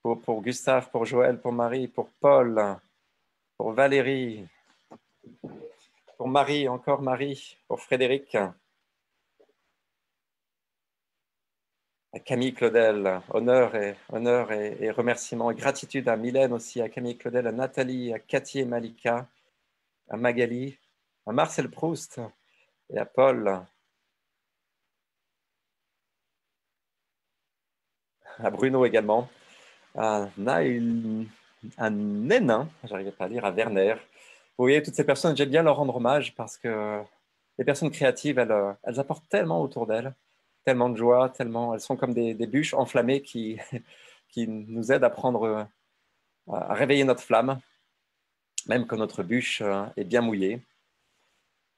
pour Gustave, pour Joël, pour Marie, pour Paul, pour Valérie, pour Marie, encore Marie, pour Frédéric. à Camille Claudel, honneur et remerciements, et gratitude à Mylène aussi, à Camille Claudel, à Nathalie, à Cathy et Malika, à Magali, à Marcel Proust et à Paul, à Bruno également, à Naïl, à Nénin, j'arrivais pas à lire, à Werner. Vous voyez, toutes ces personnes, j'aime bien leur rendre hommage parce que les personnes créatives, elles apportent tellement autour d'elles, tellement de joie, tellement, elles sont comme des bûches enflammées qui nous aident à prendre, à réveiller notre flamme, même quand notre bûche est bien mouillée.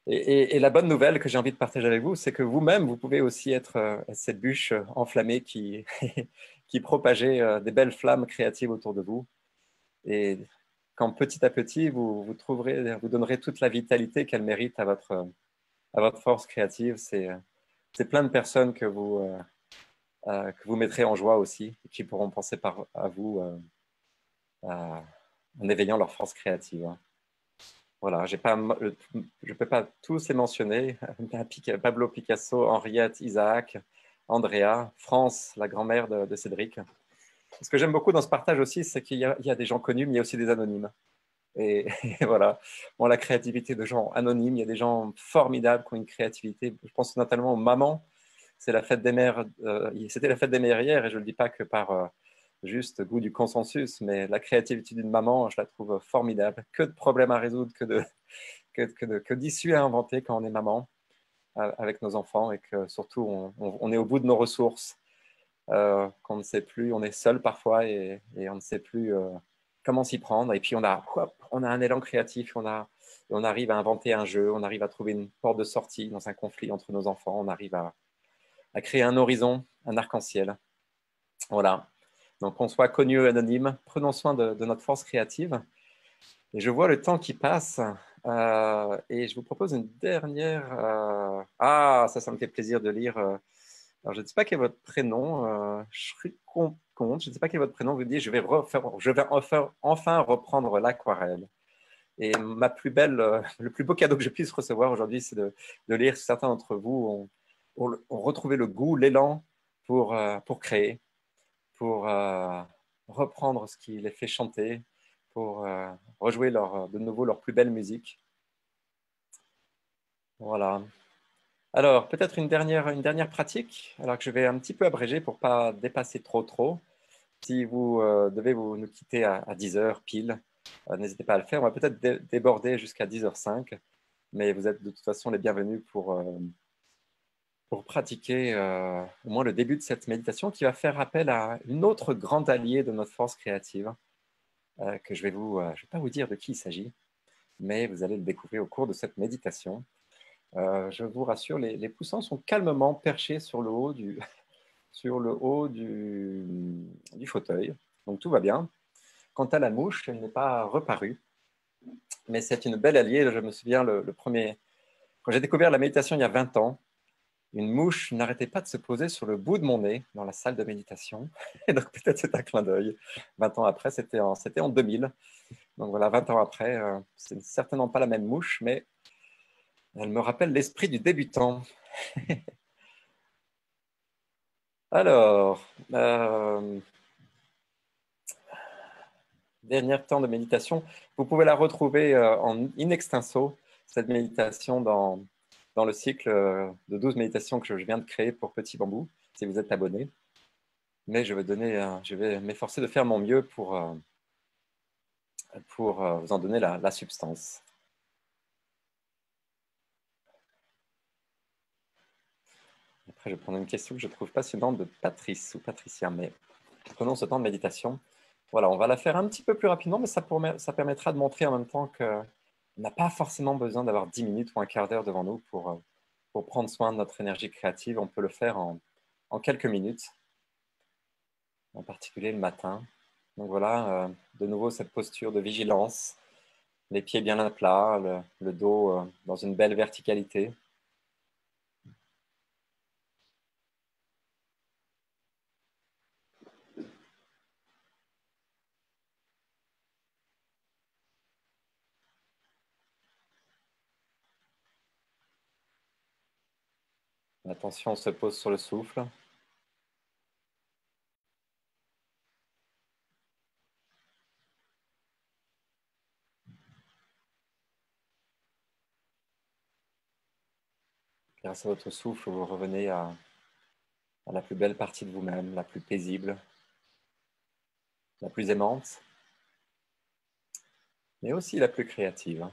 Et la bonne nouvelle que j'ai envie de partager avec vous, c'est que vous-même, vous pouvez aussi être cette bûche enflammée qui propageait des belles flammes créatives autour de vous. Et quand petit à petit, vous trouverez, vous donnerez toute la vitalité qu'elle mérite à votre force créative, c'est plein de personnes que vous mettrez en joie aussi, et qui pourront penser à vous en éveillant leur force créative. Voilà, je ne peux pas tous les mentionner. Pablo Picasso, Henriette, Isaac, Andrea, France, la grand-mère de Cédric. Ce que j'aime beaucoup dans ce partage aussi, c'est qu'il y a des gens connus, mais il y a aussi des anonymes. Et, et voilà, bon, la créativité de gens anonymes, il y a des gens formidables qui ont une créativité. Je pense notamment aux mamans. C'est la fête des mères. C'était la fête des mères hier, et je ne le dis pas que par juste goût du consensus, mais la créativité d'une maman, je la trouve formidable. Que de problèmes à résoudre, que d'issues à inventer quand on est maman avec nos enfants et que surtout on est au bout de nos ressources, qu'on ne sait plus, on est seul parfois et on ne sait plus comment s'y prendre. Et puis on a un élan créatif, on arrive à inventer un jeu, on arrive à trouver une porte de sortie dans un conflit entre nos enfants, on arrive à créer un horizon, un arc-en-ciel. Voilà. Donc qu'on soit connu ou anonyme, prenons soin de notre force créative. Et je vois le temps qui passe et je vous propose une dernière. Ah, ça me fait plaisir de lire. Alors, je ne sais pas quel est votre prénom. Compte. Je ne sais pas quel est votre prénom. Vous dites, je vais enfin reprendre l'aquarelle. Et ma plus belle, le plus beau cadeau que je puisse recevoir aujourd'hui, c'est de lire certains d'entre vous ont retrouvé le goût, l'élan pour créer, pour reprendre ce qui les fait chanter, pour rejouer de nouveau leur plus belle musique. Voilà. Alors, peut-être une dernière pratique, alors que je vais un petit peu abréger pour ne pas dépasser trop. Si vous devez nous quitter à 10 heures pile, n'hésitez pas à le faire. On va peut-être déborder jusqu'à 10h05, mais vous êtes de toute façon les bienvenus pour pratiquer au moins le début de cette méditation qui va faire appel à une autre grande alliée de notre force créative, que je vais pas vous dire de qui il s'agit, mais vous allez le découvrir au cours de cette méditation. Je vous rassure, les poussins sont calmement perchés sur le haut sur le haut du fauteuil, donc tout va bien. Quant à la mouche, elle n'est pas reparue, mais c'est une belle alliée. Je me souviens, quand j'ai découvert la méditation il y a 20 ans, une mouche n'arrêtait pas de se poser sur le bout de mon nez dans la salle de méditation. Et donc peut-être c'est un clin d'œil. 20 ans après, c'était en 2000. Donc voilà, 20 ans après, c'est certainement pas la même mouche, mais elle me rappelle l'esprit du débutant. Alors, dernier temps de méditation, vous pouvez la retrouver en in extenso, cette méditation dans le cycle de 12 méditations que je viens de créer pour Petit Bambou, si vous êtes abonné. Mais je vais m'efforcer de faire mon mieux pour vous en donner la substance. Après, je vais prendre une question que je trouve passionnante de Patrice ou Patricia, mais prenons ce temps de méditation. Voilà, on va la faire un petit peu plus rapidement, mais ça permettra de montrer en même temps qu'on n'a pas forcément besoin d'avoir 10 minutes ou un quart d'heure devant nous pour prendre soin de notre énergie créative. On peut le faire en quelques minutes, en particulier le matin. Donc voilà, de nouveau cette posture de vigilance, les pieds bien à plat, le dos dans une belle verticalité. L'attention se pose sur le souffle. Grâce à votre souffle, vous revenez à la plus belle partie de vous-même, la plus paisible, la plus aimante, mais aussi la plus créative.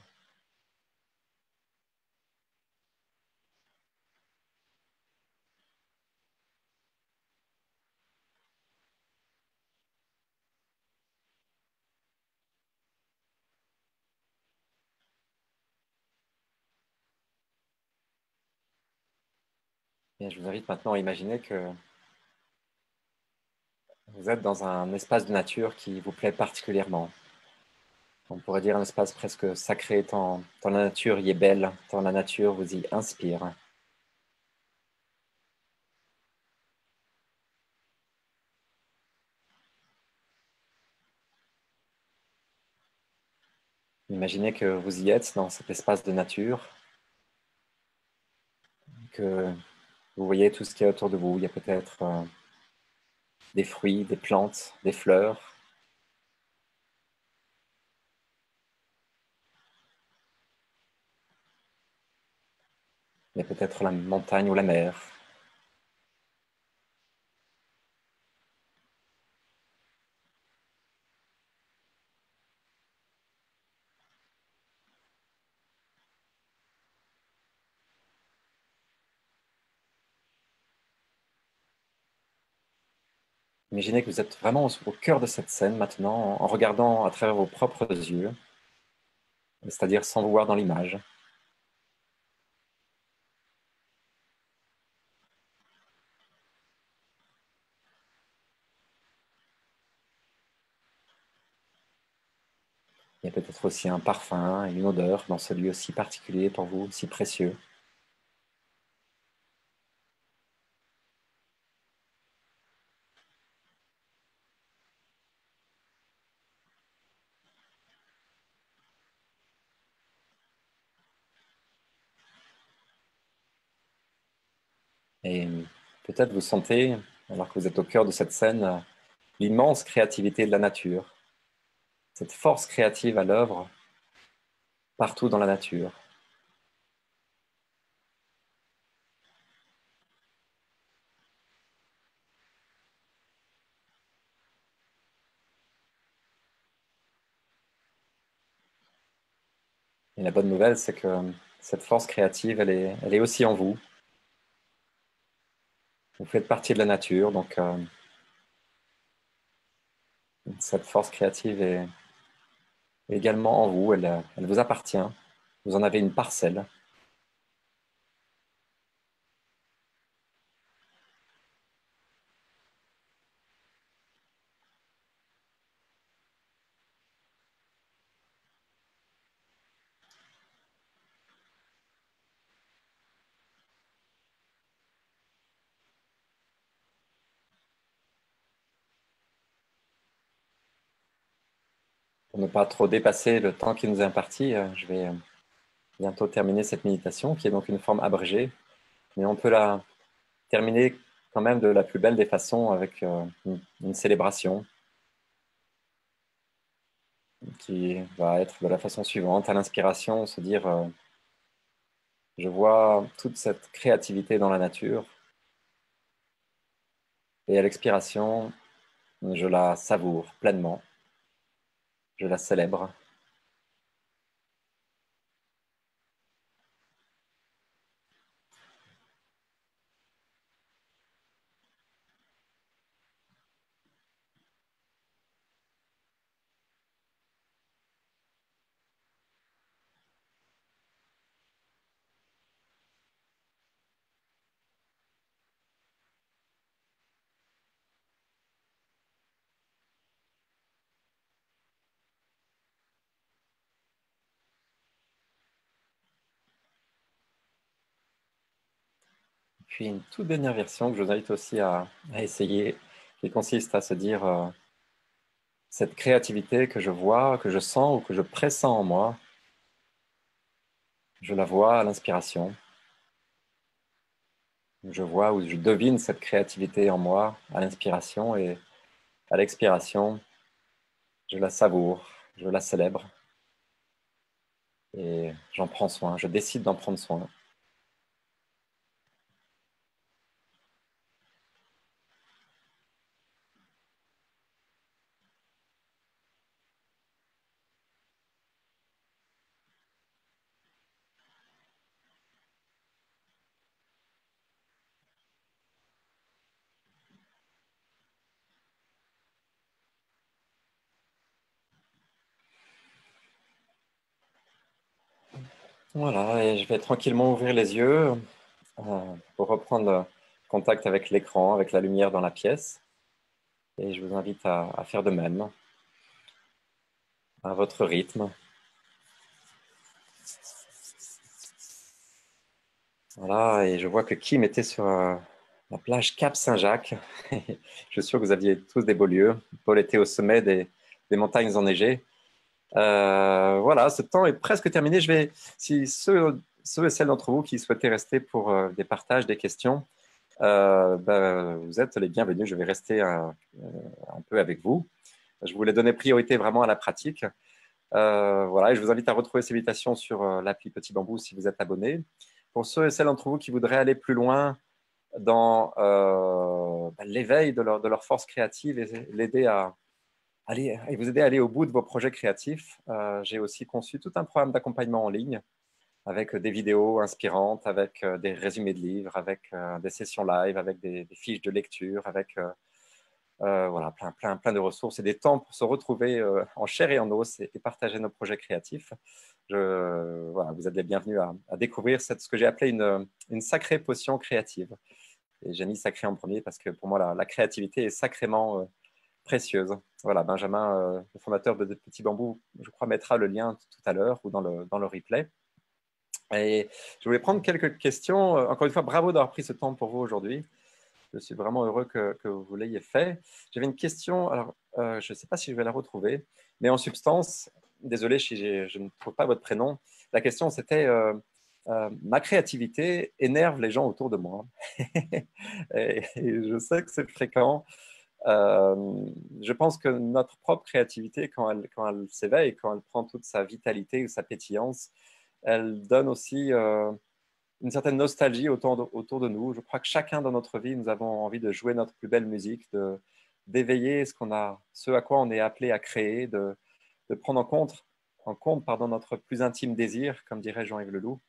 Et je vous invite maintenant à imaginer que vous êtes dans un espace de nature qui vous plaît particulièrement. On pourrait dire un espace presque sacré, tant la nature y est belle, tant la nature vous y inspire. Imaginez que vous y êtes dans cet espace de nature, que vous voyez tout ce qui est autour de vous. Il y a peut-être des fruits, des plantes, des fleurs. Il y a peut-être la montagne ou la mer. Imaginez que vous êtes vraiment au cœur de cette scène maintenant, en regardant à travers vos propres yeux, c'est-à-dire sans vous voir dans l'image. Il y a peut-être aussi un parfum et une odeur dans ce lieu si particulier pour vous, si précieux. Et peut-être vous sentez, alors que vous êtes au cœur de cette scène, l'immense créativité de la nature, cette force créative à l'œuvre partout dans la nature. Et la bonne nouvelle, c'est que cette force créative, elle est aussi en vous. Vous faites partie de la nature, donc cette force créative est également en vous, elle vous appartient. Vous en avez une parcelle. Pour ne pas trop dépasser le temps qui nous est imparti, je vais bientôt terminer cette méditation, qui est donc une forme abrégée, mais on peut la terminer quand même de la plus belle des façons avec une célébration qui va être de la façon suivante. À l'inspiration, se dire je vois toute cette créativité dans la nature, et à l'expiration, je la savoure pleinement, je la célèbre. Puis une toute dernière version que je vous invite aussi à essayer, qui consiste à se dire cette créativité que je vois, que je sens ou que je pressens en moi, je la vois à l'inspiration. Je vois ou je devine cette créativité en moi à l'inspiration, et à l'expiration, je la savoure, je la célèbre et j'en prends soin, je décide d'en prendre soin. Voilà, et je vais tranquillement ouvrir les yeux pour reprendre contact avec l'écran, avec la lumière dans la pièce. Et je vous invite à faire de même, à votre rythme. Voilà, et je vois que Kim était sur la plage Cap Saint-Jacques. Je suis sûr que vous aviez tous des beaux lieux. Paul était au sommet des montagnes enneigées. Voilà, ce temps est presque terminé. Si ceux et celles d'entre vous qui souhaitaient rester pour des partages, des questions, vous êtes les bienvenus. Je vais rester un peu avec vous. Je voulais donner priorité vraiment à la pratique. Voilà, et je vous invite à retrouver ces invitations sur l'appli Petit Bambou si vous êtes abonné. Pour ceux et celles d'entre vous qui voudraient aller plus loin dans l'éveil de leur force créative et l'aider à aller, et vous aider à aller au bout de vos projets créatifs, j'ai aussi conçu tout un programme d'accompagnement en ligne avec des vidéos inspirantes, avec des résumés de livres, avec des sessions live, avec des fiches de lecture, avec voilà, plein de ressources et des temps pour se retrouver en chair et en os et partager nos projets créatifs. Voilà, vous êtes les bienvenus à découvrir ce que j'ai appelé une sacrée potion créative. Et j'ai mis sacré en premier parce que pour moi, la créativité est sacrément précieuse. Voilà, Benjamin, le fondateur de Petit Bambou, je crois, mettra le lien tout à l'heure ou dans le replay. Et je voulais prendre quelques questions. Encore une fois, bravo d'avoir pris ce temps pour vous aujourd'hui. Je suis vraiment heureux que vous l'ayez fait. J'avais une question, alors je ne sais pas si je vais la retrouver, mais en substance, désolé si je ne trouve pas votre prénom, la question c'était ma créativité énerve les gens autour de moi. Et je sais que c'est fréquent. Je pense que notre propre créativité, quand elle s'éveille, quand elle prend toute sa vitalité ou sa pétillance, elle donne aussi une certaine nostalgie autour de nous. Je crois que chacun dans notre vie, nous avons envie de jouer notre plus belle musique, d'éveiller ce à quoi on est appelé à créer, de prendre en compte notre plus intime désir, comme dirait Jean-Yves Leloup.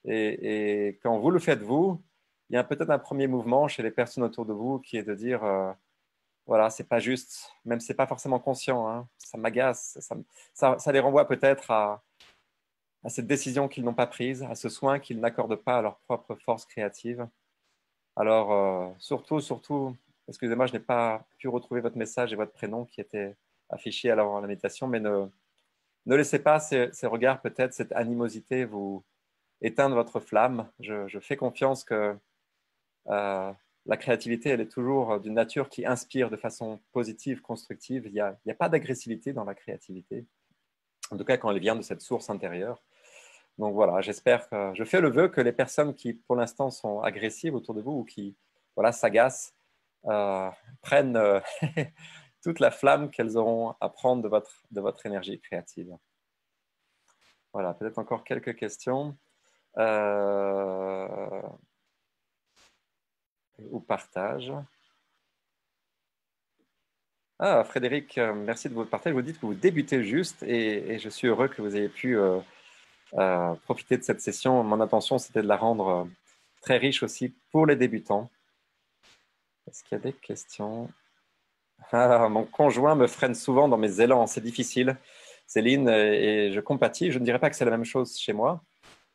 Et quand vous le faites, vous, il y a peut-être un premier mouvement chez les personnes autour de vous qui est de dire voilà, c'est pas juste, même si c'est pas forcément conscient, hein, ça m'agace, ça les renvoie peut-être à cette décision qu'ils n'ont pas prise, à ce soin qu'ils n'accordent pas à leur propre force créative. Alors, surtout, excusez-moi, je n'ai pas pu retrouver votre message et votre prénom qui était affiché alors à la méditation, mais ne laissez pas ces regards, peut-être cette animosité vous éteindre votre flamme. Je fais confiance que la créativité, elle est toujours d'une nature qui inspire de façon positive, constructive. Il y a pas d'agressivité dans la créativité, en tout cas quand elle vient de cette source intérieure. Donc voilà, je fais le vœu que les personnes qui, pour l'instant, sont agressives autour de vous ou qui, voilà, s'agacent, euh, prennent toute la flamme qu'elles auront à prendre de votre énergie créative. Voilà, peut-être encore quelques questions ou partages. Ah, Frédéric, merci de votre partage. Vous dites que vous débutez juste et je suis heureux que vous ayez pu profiter de cette session. Mon intention, c'était de la rendre très riche aussi pour les débutants. Est-ce qu'il y a des questions? Ah, mon conjoint me freine souvent dans mes élans. C'est difficile, Céline, et je compatis. Je ne dirais pas que c'est la même chose chez moi,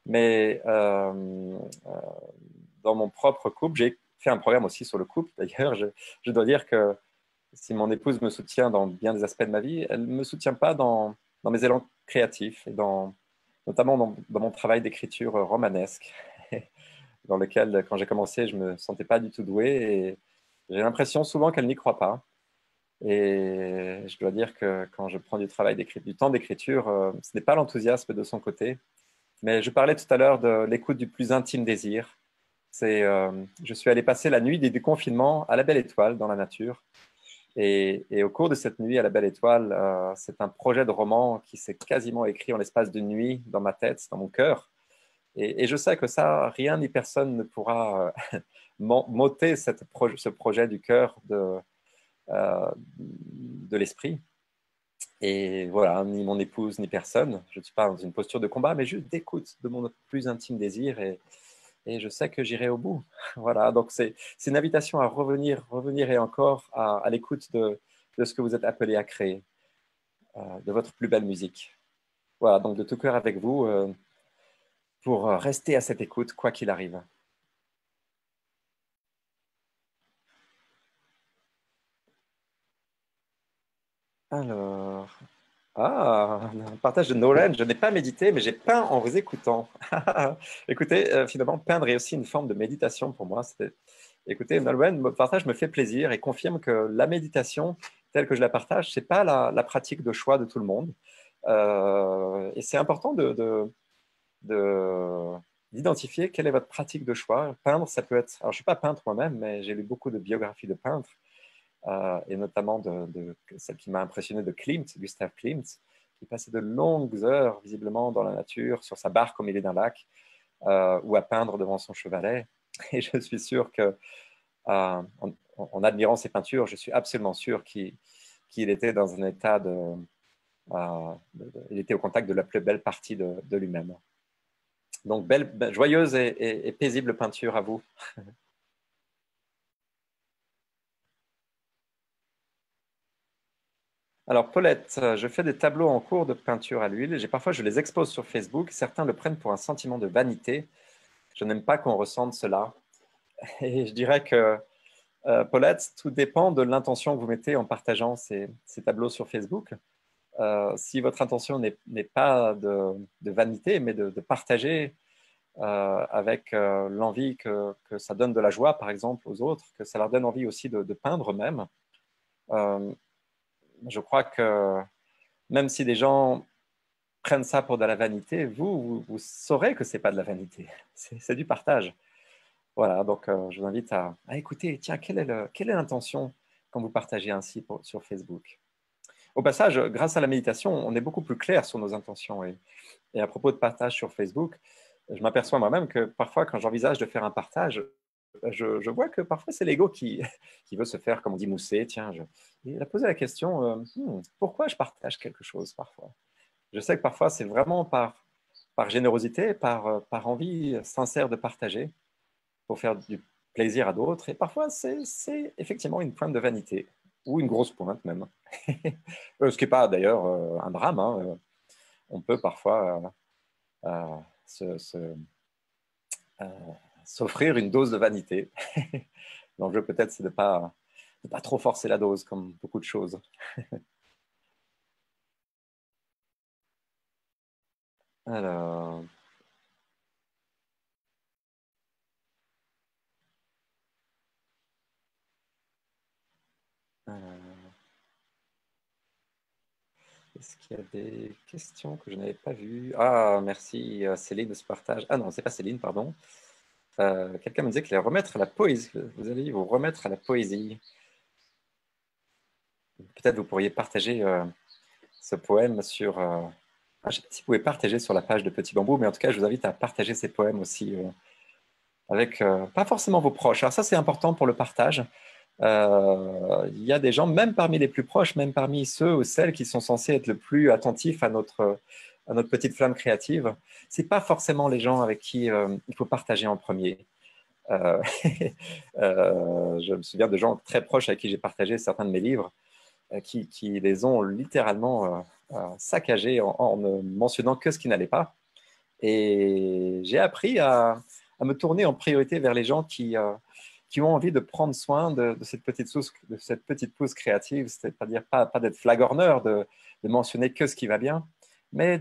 mais dans mon propre couple, j'ai fait un programme aussi sur le couple. D'ailleurs, je dois dire que si mon épouse me soutient dans bien des aspects de ma vie, elle ne me soutient pas dans mes élans créatifs, et notamment dans mon travail d'écriture romanesque, dans lequel, quand j'ai commencé, je ne me sentais pas du tout doué. Et j'ai l'impression souvent qu'elle n'y croit pas. Et je dois dire que quand je prends du temps d'écriture, ce n'est pas l'enthousiasme de son côté. Mais je parlais tout à l'heure de l'écoute du plus intime désir. Je suis allé passer la nuit du confinement à la Belle Étoile dans la nature. Et au cours de cette nuit à la Belle Étoile, c'est un projet de roman qui s'est quasiment écrit en l'espace d'une nuit dans ma tête, dans mon cœur. Et je sais que ça, rien ni personne ne pourra m'ôter ce projet du cœur, de l'esprit. Et voilà, ni mon épouse, ni personne. Je ne suis pas dans une posture de combat, mais juste d'écoute de mon plus intime désir. Et je sais que j'irai au bout. Voilà, donc c'est une invitation à revenir et encore à l'écoute de ce que vous êtes appelé à créer, de votre plus belle musique. Voilà, donc de tout cœur avec vous. pour rester à cette écoute, quoi qu'il arrive. Alors, un partage de Nolan. Je n'ai pas médité, mais j'ai peint en vous écoutant. Écoutez, finalement, peindre est aussi une forme de méditation pour moi. Écoutez, Nolan, le partage me fait plaisir et confirme que la méditation, telle que je la partage, ce n'est pas la pratique de choix de tout le monde. Et c'est important d'identifier quelle est votre pratique de choix. Peindre, ça peut être... Alors, je ne suis pas peintre moi-même, mais j'ai lu beaucoup de biographies de peintres, et notamment celle qui m'a impressionné de Klimt, Gustav Klimt, qui passait de longues heures, visiblement, dans la nature, sur sa barque au milieu d'un lac, ou à peindre devant son chevalet. Et je suis sûr que, en admirant ses peintures, je suis absolument sûr qu'il était dans un état il était au contact de la plus belle partie de lui-même. Donc, joyeuse et paisible peinture à vous. Alors, Paulette, je fais des tableaux en cours de peinture à l'huile. Parfois, je les expose sur Facebook. Certains le prennent pour un sentiment de vanité. Je n'aime pas qu'on ressente cela. Et je dirais que, Paulette, tout dépend de l'intention que vous mettez en partageant ces tableaux sur Facebook. Si votre intention n'est pas de vanité, mais de partager avec l'envie que ça donne de la joie, par exemple, aux autres, que ça leur donne envie aussi de peindre eux-mêmes, je crois que même si des gens prennent ça pour de la vanité, vous saurez que ce n'est pas de la vanité, c'est du partage. Voilà, donc je vous invite à écouter, tiens, quelle est l'intention quand vous partagez ainsi sur Facebook? Au passage, grâce à la méditation, on est beaucoup plus clair sur nos intentions. Et à propos de partage sur Facebook, je m'aperçois moi-même que parfois, quand j'envisage de faire un partage, je vois que parfois c'est l'ego qui veut se faire, comme on dit, mousser. Tiens, il a posé la question, pourquoi je partage quelque chose parfois? Je sais que parfois c'est vraiment par générosité, par envie sincère de partager pour faire du plaisir à d'autres. Et parfois c'est effectivement une pointe de vanité ou une grosse pointe même. Ce qui n'est pas d'ailleurs un drame. Hein. On peut parfois se, euh, s'offrir une dose de vanité. L'enjeu peut-être, c'est de ne pas trop forcer la dose, comme beaucoup de choses. Alors, est-ce qu'il y a des questions que je n'avais pas vues? Ah, merci Céline de ce partage. Ah non, c'est pas Céline, pardon. Quelqu'un me disait qu'il allait remettre à la poésie. Vous allez vous remettre à la poésie. Peut-être vous pourriez partager ce poème sur... je ne sais pas si vous pouvez partager sur la page de Petit Bambou, mais en tout cas, je vous invite à partager ces poèmes aussi avec pas forcément vos proches. Alors ça, c'est important pour le partage. Il y a des gens, même parmi les plus proches, même parmi ceux ou celles qui sont censés être le plus attentifs à notre petite flamme créative, ce n'est pas forcément les gens avec qui il faut partager en premier. Euh, je me souviens de gens très proches avec qui j'ai partagé certains de mes livres, qui les ont littéralement saccagés en ne mentionnant que ce qui n'allait pas. Et j'ai appris à me tourner en priorité vers les gens qui ont envie de prendre soin de cette petite pousse créative, c'est-à-dire pas d'être flagorneur, de mentionner que ce qui va bien, mais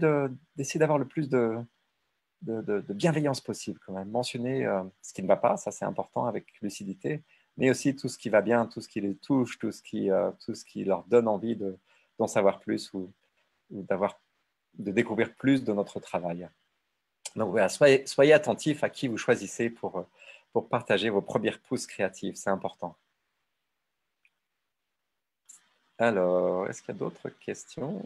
d'essayer d'avoir le plus de bienveillance possible quand même. Mentionner ce qui ne va pas, ça c'est important avec lucidité, mais aussi tout ce qui va bien, tout ce qui les touche, tout ce qui leur donne envie d'en savoir plus ou de découvrir plus de notre travail. Donc voilà, soyez attentifs à qui vous choisissez pour partager vos premières pousses créatives, c'est important. Alors, est-ce qu'il y a d'autres questions?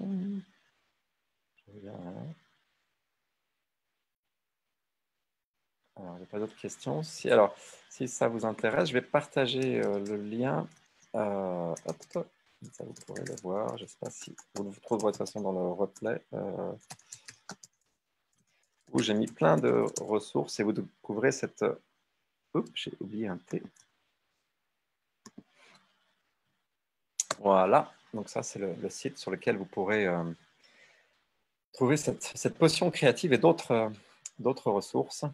Alors, il n'y a pas d'autres questions. Si ça vous intéresse, je vais partager le lien. Hop, ça vous pourrez le voir. Je ne sais pas si vous le trouverez de toute façon dans le replay. Où j'ai mis plein de ressources et vous découvrez cette... Oups, j'ai oublié un T. Voilà, donc ça c'est le site sur lequel vous pourrez trouver cette potion créative et d'autres ressources.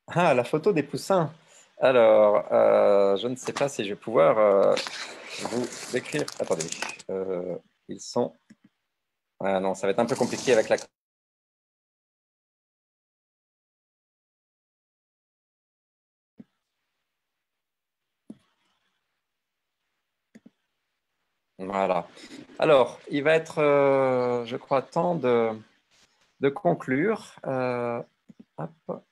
Ah, la photo des poussins. Alors, je ne sais pas si je vais pouvoir vous décrire. Attendez. Ils sont. Ah non, ça va être un peu compliqué avec la. Voilà. Alors, il va être, je crois, temps de conclure. Hop.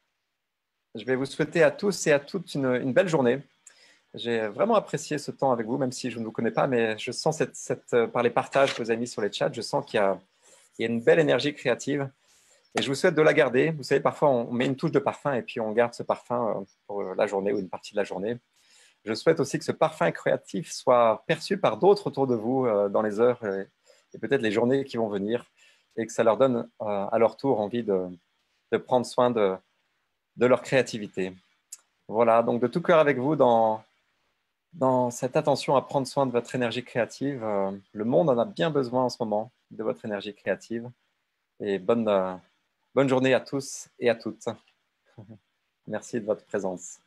Je vais vous souhaiter à tous et à toutes une belle journée. J'ai vraiment apprécié ce temps avec vous, même si je ne vous connais pas, mais je sens par les partages que vous avez mis sur les chats, je sens qu'il y a une belle énergie créative. Et je vous souhaite de la garder. Vous savez, parfois, on met une touche de parfum et puis on garde ce parfum pour la journée ou une partie de la journée. Je souhaite aussi que ce parfum créatif soit perçu par d'autres autour de vous dans les heures et peut-être les journées qui vont venir et que ça leur donne à leur tour envie de prendre soin de leur créativité. Voilà, donc de tout cœur avec vous dans cette attention à prendre soin de votre énergie créative. Le monde en a bien besoin en ce moment de votre énergie créative. Et bonne journée à tous et à toutes. Merci de votre présence.